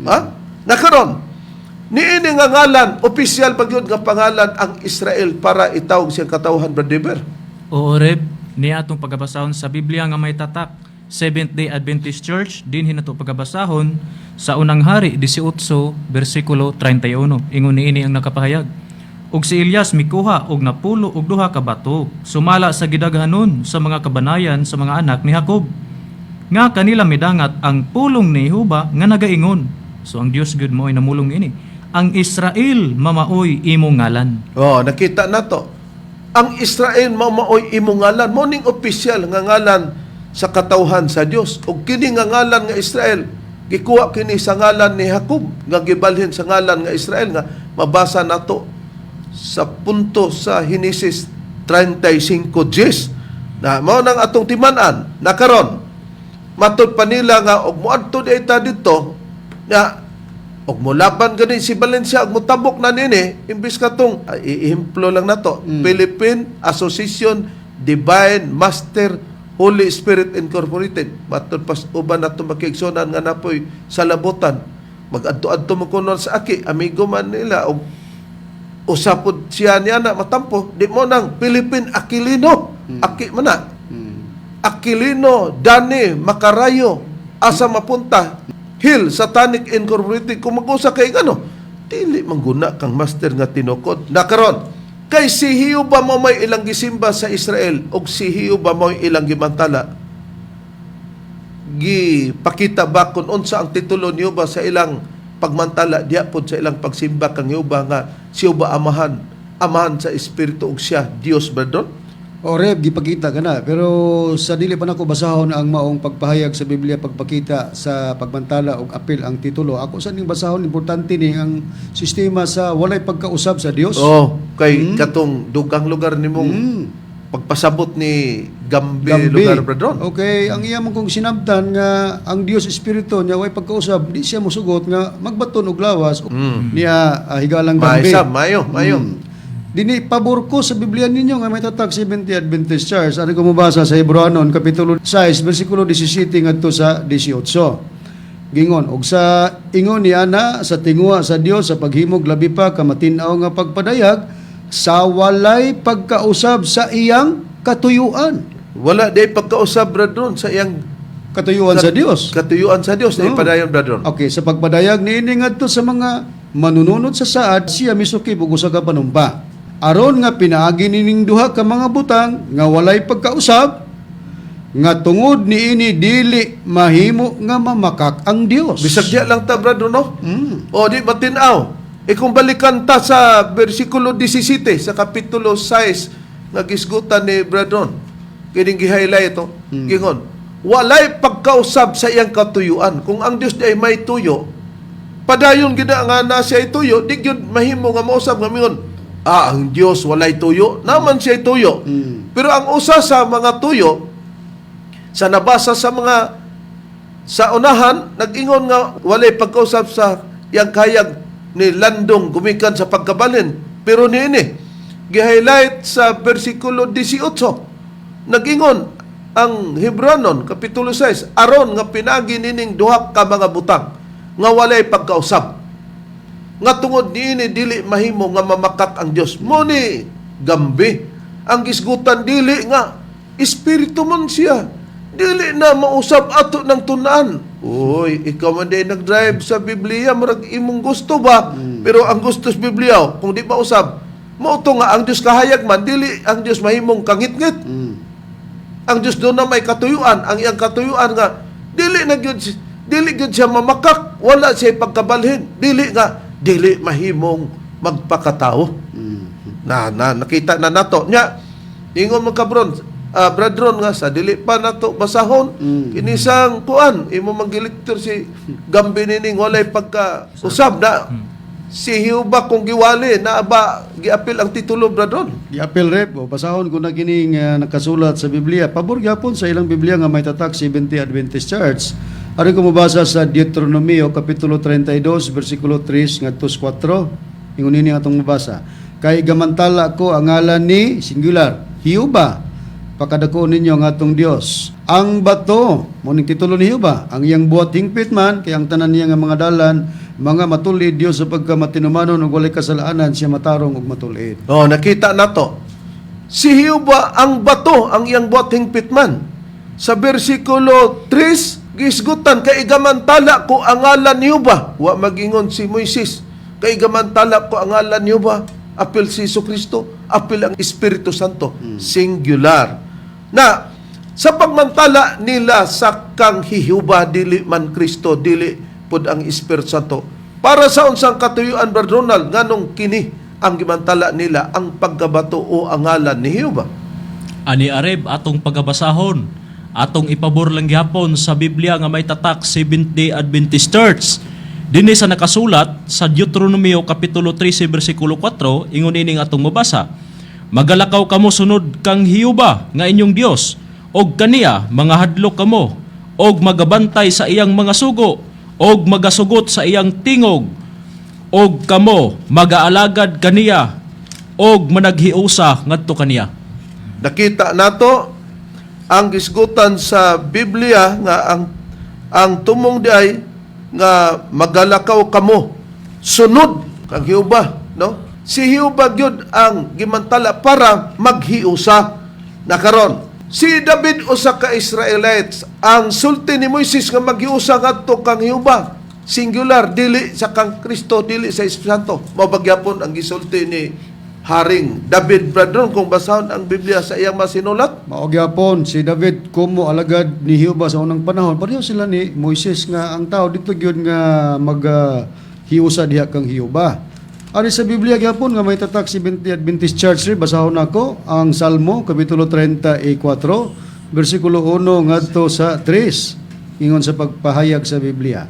[SPEAKER 1] Ha? Nakaron niini nga ngalan, opisyal pagyud nga pangalan ang Israel para itawag siyang katawhan, Brad Deber.
[SPEAKER 2] Oo, Reb, niya atong pagabasahon sa Biblia nga may tatak. Seventh-day Adventist Church, din hinato pagabasahon sa unang hari, 18, versikulo 31. Ingon niini ang nakapahayag. Ug si Elias mikuha og napulo og duha ka bato, sumala sa gidaghanon sa mga kabanayan sa mga anak ni Jacob. Nga kanila midangat ang pulong ni Jehovah nga nagaingon. So ang Dios gud mo ay namulong ini. Ang Israel mamaoy imong ngalan.
[SPEAKER 1] Oh, nakita nato. Ang Israel maoy imong ngalan, mo ning opisyal nga ngalan sa katawhan sa Dios. Ug kini nga ngalan nga Israel gikuha kini sa ngalan ni Jacob nga gibalhin sa ngalan nga Israel nga mabasa nato sa punto sa Henesis 35:10 na mao nang atong timan-an na karon matud pa nila nga og moadto dita dito nga og molaban gani si Valencia og motabok na nini imbis katong iimplo lang nato Philippine Association Divine Master Holy Spirit Incorporated matud pas uban nato makigsunan nga napoy sa labutan mag-adto-adto mo kuno sa aki amigo man nila og usapod siya niya na matampo di mo nang Philippine Aquilino aki man na Aquilino Dani Macarayo asa mapunta Hill Satanic Incorporated kung mag-usa kay ano dili mangguna kang master nga tinukod na karon kay si Jehovah mo may ilang gisimba sa Israel og si Jehovah mo ilang gimantala gipakita ba kung unsa ang titulo ni Jehovah sa ilang pagmantala diha pod sa ilang pagsimba kang Jehovah nga si Jehovah amahan sa espiritu ug siya Dios ba doon?
[SPEAKER 4] O Reb, gipakita ka na. Pero sa dili pa nako basahon ang maong pagpahayag sa Biblia, pagpakita sa pagmantala o apil ang titulo. Ako sa ning basahon, importante ni ang sistema sa walay pagkausab sa Dios.
[SPEAKER 1] Oh, kay katong dugang lugar nimong pagpasabot ni Gambi lugar bradron.
[SPEAKER 4] Okay, ang iya mong kung sinabtan nga ang Dios Espiritu niya way pagkausab, di siya mosugot nga magbaton og lawas niya higalang Gambi.
[SPEAKER 1] Mayo.
[SPEAKER 4] Dini pabor ko sa Biblia ninyo nga may tatak 70 Adventist Church. Ano ko mabasa sa Hebreanon kapitulo 6 bersikulo 17 ngadto sa 18. Gingon og sa ingon ni ana sa tingwa sa Dios sa paghimog labi pa ka matin-aw nga pagpadayag sa walay pagkausab sa iyang katuyuan.
[SPEAKER 1] Wala day pagkausab bradron sa iyang
[SPEAKER 4] Katuyuan sa Dios.
[SPEAKER 1] katuyuan sa Dios na ipadayon bradron.
[SPEAKER 4] Okay, sa pagpadayag niini ngadto sa mga manununod sa saad siya misukib og usa ka panumpa. Aron nga pinaagi nining duha ka mga butang nga walay pagkausab nga tungod niini dili mahimo nga mamakak ang Dios.
[SPEAKER 1] Bisag diya lang ta bradron no? O di matin-aw. Kung balikan ta sa bersikulo 17 sa kapitulo 6 nga gisgutan ni bradron. Kining gi-highlight ito. Gingon, walay pagkausab sa iyang katuyuan. Kung ang Dios di ay may tuyo, padayon gina nga na siya tuyo, di gyud mahimo nga mausab nga mingon, ang Dios walay tuyo, naman siya tuyo. Pero ang usa sa mga tuyo sa nabasa sa mga sa unahan nag-ingon nga walay pagkausab sa iyang kayag ni landong gumikan sa pagkabalin. Pero niini gi-highlight sa bersikulo 18 nag-ingon ang Hebreanon kapitulo 6 aron nga pinagi nining duha ka mga butang nga walay pagkausab nga tungod niini dili mahimo nga mamakak ang Dios. Mo ni Gambi ang gisgutan dili nga espiritu man siya. Dili na mausab ato ng tunaan. Uy, ikaw man din nag-drive sa Biblia, murag imong gusto ba? Pero ang gusto sa Biblia, kung di mausab, mo to nga ang Dios kahayag man, dili ang Dios mahimong kangit-ngit. Ang Dios doon na may katuyuan, ang iyang katuyuan nga dili gyud siya mamakak, wala siya pagkabalhin. Dili mahimong magpakatao. Nakita na nato nya ingon mo kabron bradron nga sa dili pa nato basahon kinisang kuan imo manggilektor si Gambi nining walay pagka usab na si Hiuba kung giwali na ba giapil ang titulo bradron.
[SPEAKER 4] I-appeal rep, o basahon ko na kining nakasulat sa Biblia. Pabor gyapon sa ilang Biblia nga may tatak 70 Adventist Church. Ari ko mabasa sa Deuteronomio Kapitulo 32, versikulo 3 ngadto 4. Ingon ini atong mabasa. Kay gamantala ko ang ngalan ni singular, Hiuba, pakadako ninyo ang atong Dios. Ang bato, muning titulo ni Hiuba, ang iyang buhat hingpit man, kay ang tanan niya nga mga dalan, mga matulid Dios sa pagkamatinumanon ug walay kasalanan siya matarong ug matulid.
[SPEAKER 1] Oh, nakita nato. Si Hiuba ang bato, ang iyang buhat hingpit man. Sa bersikulo 3, gisgutan kay igamantala ko ang ngalan ni Hiuba. Wa magingon si Moises. Kay igamantala ko ang ngalan ni Hiuba. Apil si Jesucristo, apil ang Espiritu Santo. Singular. Na sa pagmantala nila sa kang Hiuba, dili man Kristo, dili pod ang Espiritu Santo. Para sa unsang katuyuan, Brad Ronald, nganong kini ang gimantala nila ang pagkabato o ang ngalan ni Hiuba.
[SPEAKER 3] Ani areb atong pagabasahon, atong ipabor lang gihapon sa Biblia nga may tatak 70 Adventist Church. Dinhi sa nakasulat sa Deuteronomio Kapitulo 13 versikulo 4, ingon ining atong mabasa. Magalakaw kamo sunod kang Hiuba nga inyong Dios, og kaniya mga hadlok kamo, og magabantay sa iyang mga sugo, og magasugot sa iyang tingog, og kamo magaalagad kaniya, og managhiusa ngadto kaniya.
[SPEAKER 1] Nakita nato ang gisgutan sa Biblia nga ang tumong di ay nga magalakaw kamo sunod kang Hiuba, no? Si Hiuba gyud ang gimantala para maghiusa. Nakaron si David usa ka Israelites ang sulti ni Moises nga maghiusa ngadto kang Hiuba. Singular, dili sa kang Kristo, dili sa Espiritu Santo. Mabagyapon ang gisulti ni Haring David, brethren, kung basahon ang Biblia sa iyang masinulat.
[SPEAKER 4] Maogyapon si David kumo alagad ni Hiuba sa unang panahon. Pareho sila ni Moises nga ang tao dito gyud nga maghiusa diha kang Hiuba. Ari sa Biblia gyapon nga may tatak 70 Adventist Church ri basahon nako ang Salmo kapitulo 34 bersikulo 1 ngadto sa 3 ingon sa pagpahayag sa Biblia.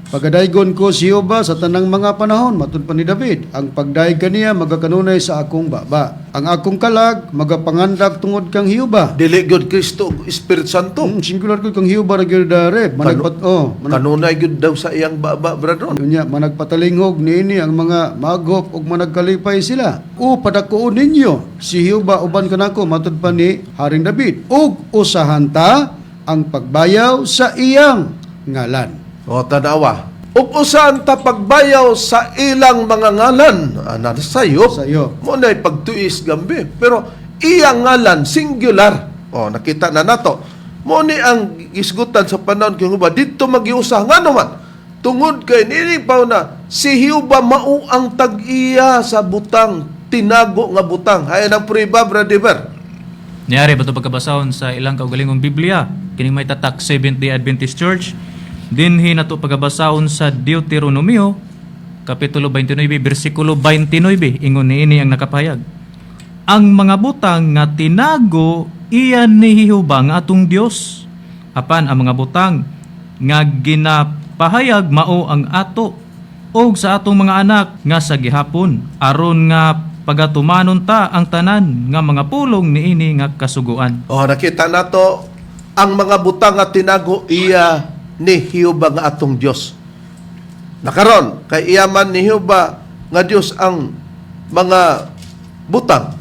[SPEAKER 4] Pagkadaygon ko si Hiuba sa tanang mga panahon, matud pa ni David, ang pagdaig kaniya magakanunay sa akong baba. Ang akong kalag magapangandak tungod kang Hiuba.
[SPEAKER 1] Dili gyud Kristo ug Espiritu Santo.
[SPEAKER 4] Singular ko kang Hiuba ra gyud dare.
[SPEAKER 1] Kanunay gyud daw sa iyang baba, brethren.
[SPEAKER 4] Unya managpatalingog niini ang mga magop ug managkalipay sila. O padakuon ninyo si Hiuba uban kanako matud pa ni Haring David. Ug usahan ta ang pagbayaw sa iyang ngalan.
[SPEAKER 1] O tanawa. Ug usan ta pagbayaw sa ilang mga ngalan. Ana sayo.
[SPEAKER 4] Sayo.
[SPEAKER 1] Mo nay pagtuis gambi. Pero iyang ngalan singular. O nakita na nato. Mo ni ang gisgutan sa panahon kay Hiuba didto magiusa ngano man. Tungod kay nini pa na si Hiuba mao ang tag-iya sa butang, tinago nga butang. Hayan ang prueba, brother.
[SPEAKER 2] Niyari ba ito pagkabasahon sa ilang kaugalingong Biblia? Kining may tatak 70 Adventist Church. Dinhi na ito pagkabasahon sa Deuteronomio Kapitulo 29, versikulo 29. Ingon niini ang nakapayag. Ang mga butang nga tinago iyan ni Hiuba nga atong Dios. Apan ang mga butang nga ginapahayag mao ang ato og sa atong mga anak nga sa gihapon aron nga pagatumanon ta ang tanan nga mga pulong niini nga kasuguan.
[SPEAKER 1] O nakita nato ang mga butang nga tinago iya ni Hiuba nga atong Dios. Nakaron kay iyaman ni Hiuba nga Dios ang mga butang.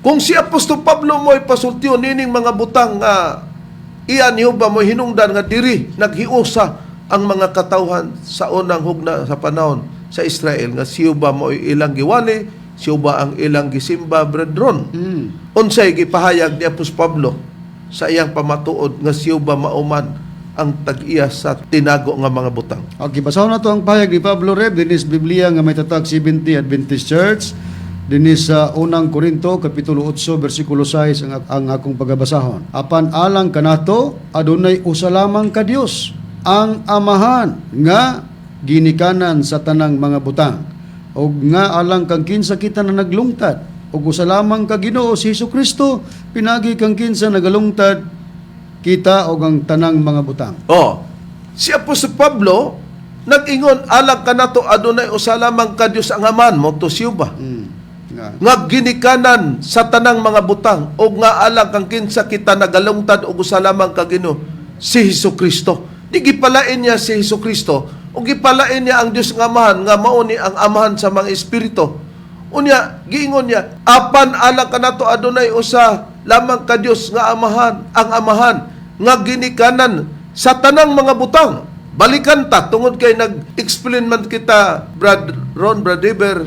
[SPEAKER 1] Kung si Apostol Pablo mo'y pasultiyon nining mga butang nga iya ni Hiuba mo'y hinungdan nga diri naghiusa ang mga katawhan sa unang hugna sa panahon sa Israel nga si Hiuba mo'y ilang giwali, si Hiuba ang ilang gisimba, brethren. Unsay gipahayag ni Apostol Pablo sa iyang pamatuod nga si Hiuba mauman ang tag-iya sa tinago nga mga butang.
[SPEAKER 4] Okay, basahon na to ang pahayag ni Pablo Reb dinis Biblia nga may tatak 70 Adventist Church dinis sa unang Korinto kapitulo 8 bersikulo 6 ang akong pagabasahon. Apan alang kanato adunay usa lamang ka Dios, ang Amahan nga ginikanan sa tanang mga butang. Og nga alang kang kinsa kita na naglungtad, ug usa lamang ka Ginoo si Jesucristo, pinagi kang kinsa nagalungtad kita o ang tanang mga butang.
[SPEAKER 1] Oh, si Apostol Pablo Nag-ingon, alang ka na to, adunay usa lamang ka Diyos ang aman mo, to siyuba.
[SPEAKER 4] Nga.
[SPEAKER 1] Nga ginikanan sa tanang mga butang, o nga alang kang kinsa kita nagalungtad, o usa lamang ka Ginoo, si Hesukristo. Di gipalain niya si Hesukristo, o gipalain niya ang Diyos ng amahan, nga mauni ang amahan sa mga espiritu. Unya, giingon niya, apan alang ka na to, adunay usa lamang ka Diyos nga amahan, ang amahan, nga ginikanan sa tanang mga butang. Balikan ta, tungod kay nag-explain man kita, Brad Ron, Brad Iber,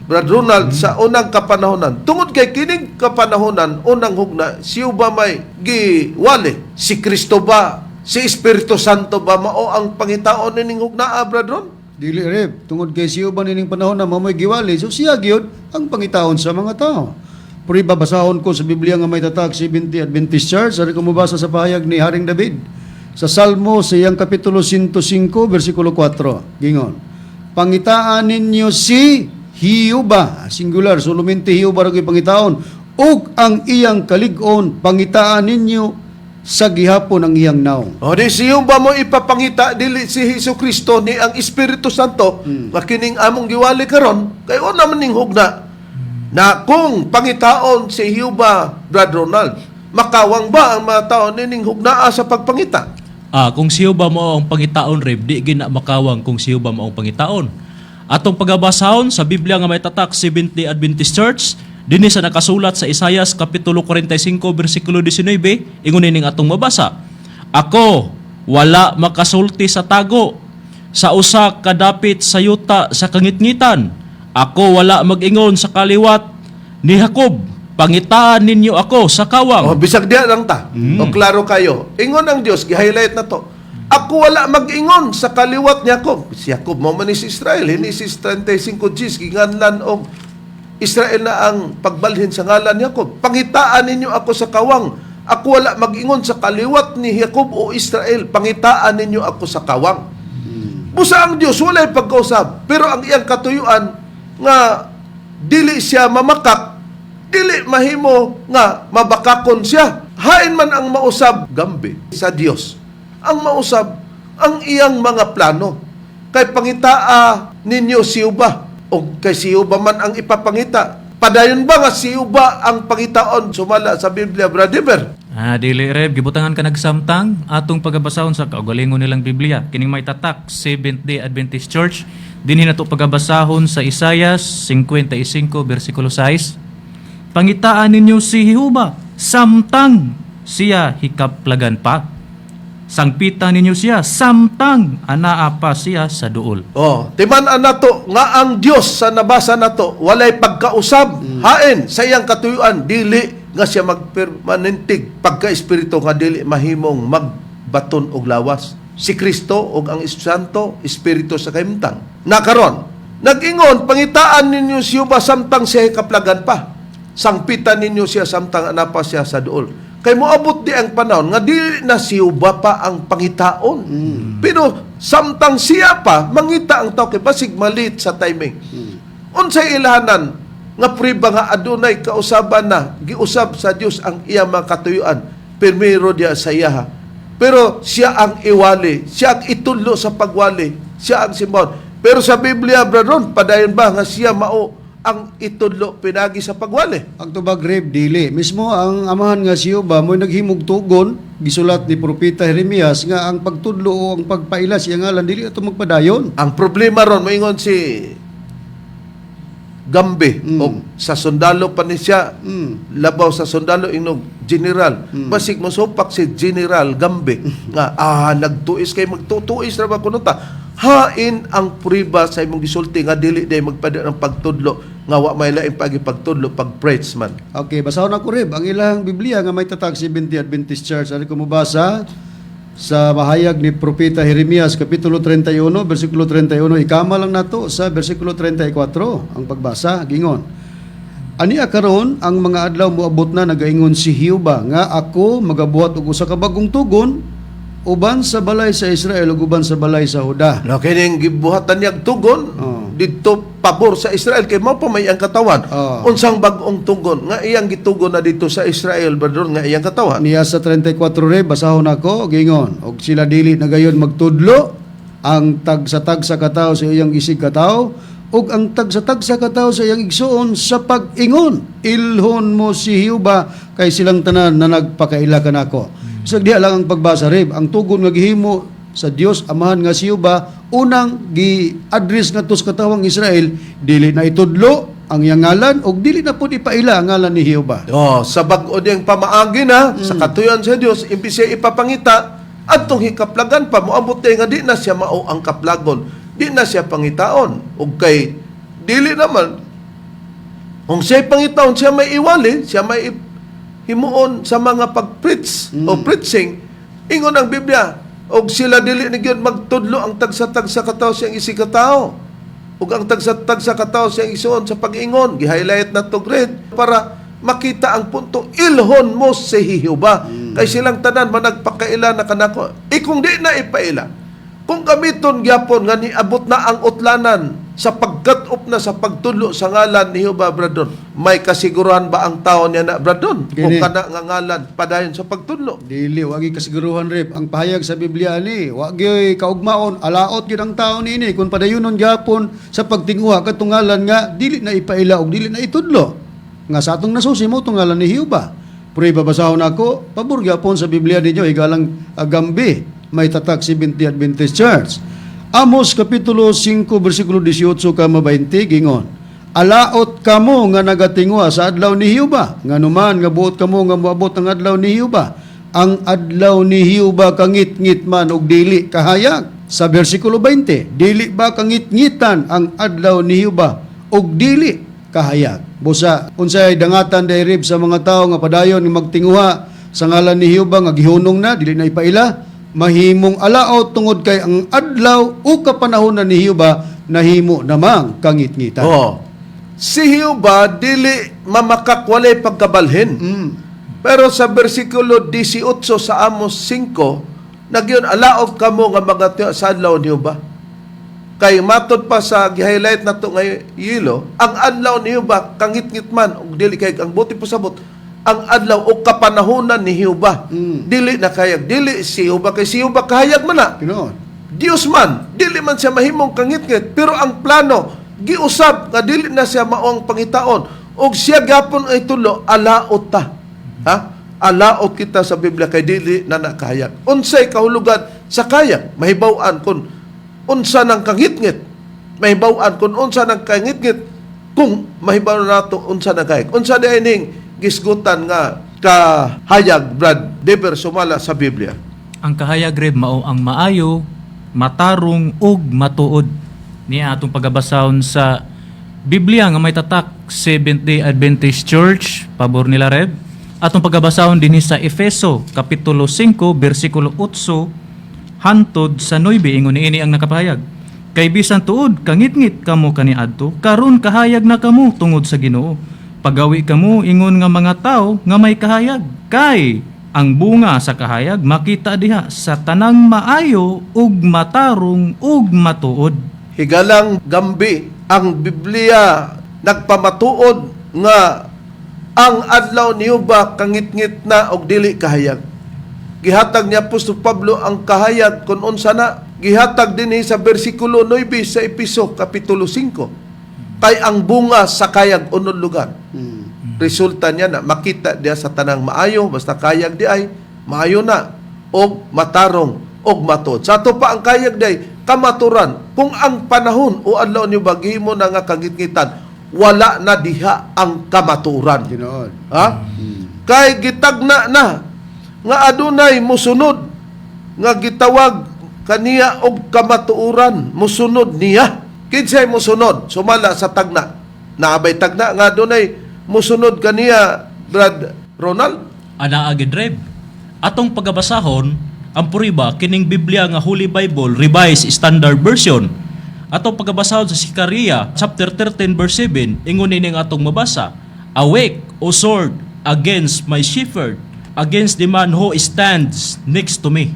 [SPEAKER 1] Brad Ronald, sa unang kapanahonan. Tungod kay kining kapanahonan, unang hugna, siya ba may giwali? Si Kristo ba? Si Espiritu Santo ba? Mao ang pangitaon nining hugna, Brad Ron?
[SPEAKER 4] Dili rep, tungod kay siya ba nining panahon na mamoy giwali, so siya gyud ang pangitaon sa mga tao. Pero babasahon ko sa Biblia nga may tatak 70 Adventist Church, ari ko mabasa sa pahayag ni Haring David. Sa Salmo sa iyang kapitulo 105, versikulo 4, gingon, pangitaan ninyo si Hiyuba, singular, suluminti Hiyuba rin pangitaon, ug ang iyang kalig-on, pangitaan ninyo sa gihapon ang iyang naong.
[SPEAKER 1] O di siyo ba mo ipapangita dili si Hesukristo ni ang Espiritu Santo nga kining among giwali karon kay una man ning hugna na kung pangitaon si Hiuba, Brad Ronald, makawang ba ang mga tao nining hugnaa sa pagpangita?
[SPEAKER 3] Kung siyo ba mo ang pangitaon, Rev, di gina makawang kung siyo ba mo ang pangitaon. Atong pagabasahon sa Biblia nga may tatak 70 Adventist Church, dinhi sa nakasulat sa Isaias kapitulo 45 bersikulo 19, ingon ning atong mabasa. Ako wala makasulti sa tago, sa usa kadapit sa yuta sa kangitngitan. Ako wala mag-ingon sa kaliwat ni Jacob. Pangitaan ninyo ako sa kawang.
[SPEAKER 1] O bisag diya lang ta. O klaro kayo. Ingon ang Dios, gi-highlight na to. Ako wala mag-ingon sa kaliwat ni Jacob. Si Jacob mo man si Israel, hindi si 35 Gs, ginganlan og Israel na ang pagbalhin sa ngalan ni Jacob. Pangitaan ninyo ako sa kawang. Ako wala mag-ingon sa kaliwat ni Jacob o Israel. Pangitaan ninyo ako sa kawang. Busa ang Dios, walay pagkausap. Pero ang iyang katuyuan nga dili siya mamakak, dili mahimo nga mabakakon siya. Hain man ang mausab gambi sa Dios. Ang mausab ang iyang mga plano. Kay pangitaa ninyo siuba o kay siuba man ang ipapangita. Padayon ba nga siuba ang pangitaon sumala sa Biblia, Bradiber?
[SPEAKER 2] Dili Rev, gibutangan ka nagsamtang atong pagabasahon sa kaugalingon nilang Biblia. Kining may tatak, Seventh-day Adventist Church. Dinhi nato pagabasahon sa Isaias 55 bersikulo 6. Pangitaan ninyo si Jehovah, samtang siya hikaplagan pa. Sangpitan ninyo siya, samtang anaa pa siya sa duol.
[SPEAKER 1] Timan-an nato nga ang Dios sa nabasa nato walay pagkausab, hain sa iyang katuyuan dili nga siya magpermanentig pagka-espiritu nga dili mahimong magbaton og lawas. Si Kristo og ang Santo Espiritu sa kahimtang. Nakaron, nag-ingon, pangitaan ninyo siya ba samtang siya kaplagan pa. Sangpitan ninyo siya samtang anapa siya sa duol. Kay moabot di ang panahon nga di na siya ba pa ang pangitaon. Pero samtang siya pa, mangita ang tao kay basig malit sa timing. Unsay ilahanan nga priba nga adunay kausaban na giusab sa Dios ang iya mga katuyuan. Primero dia sa iya. Pero siya ang iwali, siya ang itudlo sa pagwali, siya ang simbahon. Pero sa Biblia, Bradron, padayon ba nga siya mao ang itudlo pinagi sa pagwali?
[SPEAKER 4] Ang tubag Rev, dili. Mismo ang amahan nga siya ba, mo'y naghimog tugon, gisulat ni Propeta Jeremias, nga ang pagtudlo o ang pagpaila siya ngalan, dili ito magpadayon.
[SPEAKER 1] Ang problema ron, maingon si Gambe, o sa sundalo pa ni siya, labaw sa sundalo, inog general. Basig mo sopak si General Gambe, nga, nagtuis kay magtutuis na ba kuno ta? Hain ang priba sa imong gisulti nga dili day magpada ng pagtudlo nga wa may laing pagtudlo pag preach man.
[SPEAKER 4] Okay, basahon ako Rev, ang ilang Biblia nga may tatag 70 Adventist Church. Ano ko mabasa sa mahayag ni Propeta Jeremias, Kapitulo 31, versikulo 31. Ikama lang nato sa versikulo 34, ang pagbasa, gingon. Ania karon ang mga adlaw moabot na nagaingon si Hiuba, nga ako magabuhat og usa ka bagong tugon, uban sa balay sa Israel ug uban sa balay sa Huda.
[SPEAKER 1] No, kining gibuhatan niyag tugon didto pabor sa Israel kay mao pa may ang katawan. Unsang bag-ong tugon nga iyang gitugon na dito sa Israel badron nga iyang katawan.
[SPEAKER 4] Niya sa 34 Rev, basahon ako, gingon, og sila dili na gayon magtudlo, ang tagsa-tagsa katawo sa iyang isig katawo, ug ang tagsa-tagsa katawo sa iyang igsuon sa pag-ingon. Ilhon mo si Hiuba kay silang tanan na nagpakaila kanako. So diha lang ang pagbasa rib. Ang tugon nga gihimo sa Dios amahan nga si Hiuba, unang gi-address ngadto sa katawang Israel, dili na itudlo ang iyang ngalan og dili na pud ipaila ang ngalan ni Hiuba.
[SPEAKER 1] Oh, sa bag-o diyang pamaagi na, sa katuyan sa Dios, imbis siya ipapangita, atong hikaplagan pa, moabot tayo nga di na siya mao ang kaplagon, di na siya pangitaon. O kay, dili naman, kung siya pangitaon, siya may iwali, siya may himuon sa mga pag-preach o preaching, ingon ang Biblia, og sila dili ni gyud magtudlo ang tagsa-tagsa katawo siyang isikatawo. Ug ang tagsa-tagsa katawo siyang isuon sa pag-ingon, gi-highlight na to grade para makita ang punto, ilhon mo si Hiuba. Kay silang tanan managpakaila na kanako. Kung di na ipaila, kung gamiton gyapon nga niabot na ang utlanan sa pagkat-up na sa pagtudlo sa ngalan ni Hiuba, Bradon, may kasiguruhan ba ang tao niya na, Bradon? Kung
[SPEAKER 4] Gini.
[SPEAKER 1] kana nga ngalan padayon sa pagtudlo.
[SPEAKER 4] Dili, wagi kasiguruhan rip. Ang pahayag sa Biblia ni, wagi kaugmaon, alaot gid ang tao niini kung padayunon gyapon sa pagtinguha katong ngalan nga dili na ipaila og dili na itudlo. Nga sa atong nasusi mo tong ngalan ni Hiuba. Pero ibabasahon ako, pabor gyapon sa Biblia ninyo igalang Gambi, may tatak 70 Adventist Church. Amos kapitulo 5 bersikulo 18 kama 20 gingon, alaot kamo nga nagatingwa sa adlaw ni Hiuba, nganuman nga buot kamo nga moabot ang adlaw ni Hiuba. Ang adlaw ni Hiuba kangit-ngit man og dili kahayag. Sa bersikulo 20, dili ba kangit-ngitan ang adlaw ni Hiuba og dili kahayag. Busa unsay dangatan dayrib sa mga tawo nga padayon nga magtinguha sa ngalan ni Hiuba nga gihunong na dili na ipaila, mahimong alaot tungod kay ang adlaw o kapanahonan ni Hiuba nahimo namang kangit-ngitan.
[SPEAKER 1] Oh. Si Hiuba dili mamakakwalay pagkabalhin. Pero sa bersikulo 18 sa Amos 5, nagyon alaog kamo nga magatiyo sa adlaw ni Hiuba. Kay matod pa sa gi-highlight nato nga yelo, ang adlaw ni Hiuba kangit-ngit man ug dili kay ang buti pasabot ang adlaw o kapanahonan ni Hiuba. Dili na kayag, dili si Hiuba kay si Hiuba kahayag man na.
[SPEAKER 4] Ginoon.
[SPEAKER 1] Dios man, dili man siya mahimong kangit-ngit, pero ang plano giusab nga dili na siya maong pangitaon og siya gapon ay tulo alaot ta. Ha? Alaot kita sa Biblia kay dili na nakahayag. Unsay kahulugan sa kayag? Mahibaw-an kun unsa nang kangit-ngit. Mahibaw-an kun unsa nang kangit-ngit kung mahibaw nato unsa nang kayag. Unsa dining gisgutan nga kahayag, Brad Deber sumala sa Biblia.
[SPEAKER 2] Ang kahayag rib mao ang maayo, matarong ug matuod. Niya atong pagabasahon sa Biblia nga may tatak Seventh-day Adventist Church, pabor nila reb. Atong pagabasahon dinhi sa Efeso kapitulo 5 bersikulo 8 hantod sa 9 ingon niini ang nakapahayag. Kay bisan tuod kangit-ngit kamo kaniadto, karon kahayag na kamo tungod sa Ginoo. Pagawi kamo ingon nga mga tao nga may kahayag. Kay ang bunga sa kahayag makita diha sa tanang maayo ug matarong ug matuod.
[SPEAKER 1] Higalang Gambi, ang Biblia nagpamatuod nga ang adlaw ni Hiuba kangit-ngit na og dili kahayag. Gihatag ni Apostol Pablo ang kahayag kun unsa na. Gihatag dinhi sa bersikulo 9 sa Efeso kapitulo 5. Kay ang bunga sa kayag unod lugar. Resulta niya na makita diya sa tanang maayo, basta kayag di ay maayo na og matarong og matuod. Sa ato pa ang kayag day kamaturan. Kung ang panahon o adlaw niyo baghimo na nga kangit-ngitan, wala na diha ang kamaturan.
[SPEAKER 4] Ginoon.
[SPEAKER 1] Ha? Kay gitagna na nga adunay musunod nga gitawag kaniya og kamatuoran, musunod niya. Kinsay musunod sumala sa tagna. Naabay tagna nga adunay musunod kaniya, Brad Ronald.
[SPEAKER 3] Ana agad reb. Atong pagabasahon, ang puriba kining Biblia nga Holy Bible Revised Standard Version. Atong pagabasahon sa Sikaria chapter 13 verse 7, ingon ini nga atong mabasa, awake, O sword, against my shepherd, against the man who stands next to me.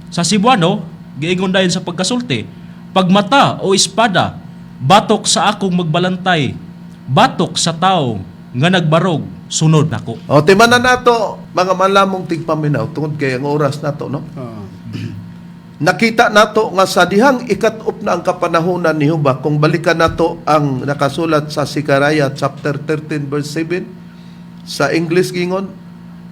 [SPEAKER 3] Sa Cebuano, giingon dayon sa pagkasulti, pagmata o espada, batok sa akong magbalantay, batok sa tao nga nagbarog, sunod nako.
[SPEAKER 1] O, timanan nato, mga malamong tigpaminaw, tungod kay ang oras nato, no? nakita nato nga sa dihang ikat-up na ang kapanahunan ni Jehova, kung balikan nato ang nakasulat sa Sikaraya chapter 13 verse 7, sa English gingon,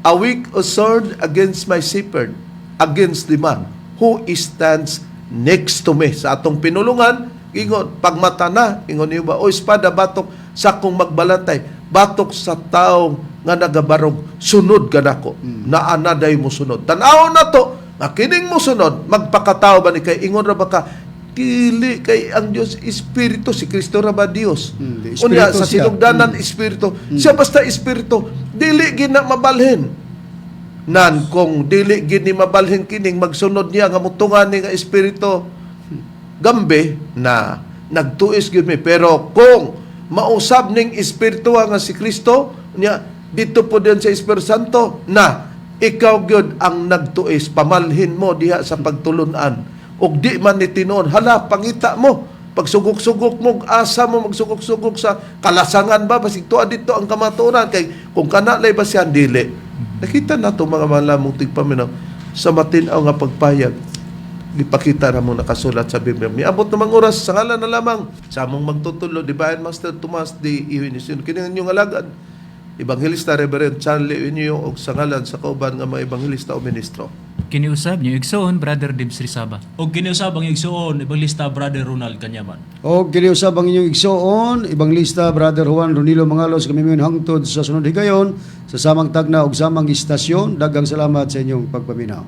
[SPEAKER 1] "A weak sword against my shepherd, against the man who stands next to me." Sa atong pinulungan, gingon, pagmata na, gingon ni Jehova, "O espada, batok sa akong magbalantay, batok sa tao nga nagabarog, sunod ka nako, naanaday mo sunod." Tanaw na to, nga kining mo sunod, magpakatao ba ni kay ingon ra ba ka, dili kay ang Dios Espiritu, si Kristo ra ba Dios?
[SPEAKER 4] Di,
[SPEAKER 1] Unya
[SPEAKER 4] Espiritu
[SPEAKER 1] sa
[SPEAKER 4] siya.
[SPEAKER 1] sinugdanan Espiritu, siya basta Espiritu, dili gina mabalhin. Nan kung dili gini mabalhin kining magsunod niya nga mutungan ni nga Espiritu, gambe na nagtuis gyud mi. Pero kung mausab ning Espiritu nga si Kristo, niya dito po din sa Espiritu Santo na ikaw gyud ang nagtuis, pamalhin mo diha sa pagtulunan. Og di man ni tinuod, hala pangita mo, pagsugok-sugok mo, asa mo magsugok-sugok sa kalasangan ba, basig tuwa dito ang kamaturan, kay kung kana lay ba siya dili. Nakita na to mga malamong tigpaminaw sa matinaw nga pagpayag, gipakita na mo nakasulat sa Biblia. Miabot namang oras, sa ngalan na lamang sa among magtutulo, Divine Master Tomas D. Iwinisun, kining inyong alagad, Evangelista Reverend Charlie Inyo, o sa ngalan sa kauban nga mga Evangelista o Ministro.
[SPEAKER 2] Kiniusab niyo igsoon, Brother Dibs Rizaba.
[SPEAKER 3] O kiniusab ang igsuon, Evangelista Brother Ronald Kanyaman.
[SPEAKER 4] O kiniusab ang inyong igsoon, Ebanglista Brother Juan Ronilo Mangalos, kami ngayon hangtod sa sunod higayon, sa samang tagna og samang istasyon. Daghang salamat sa inyong pagpaminaw.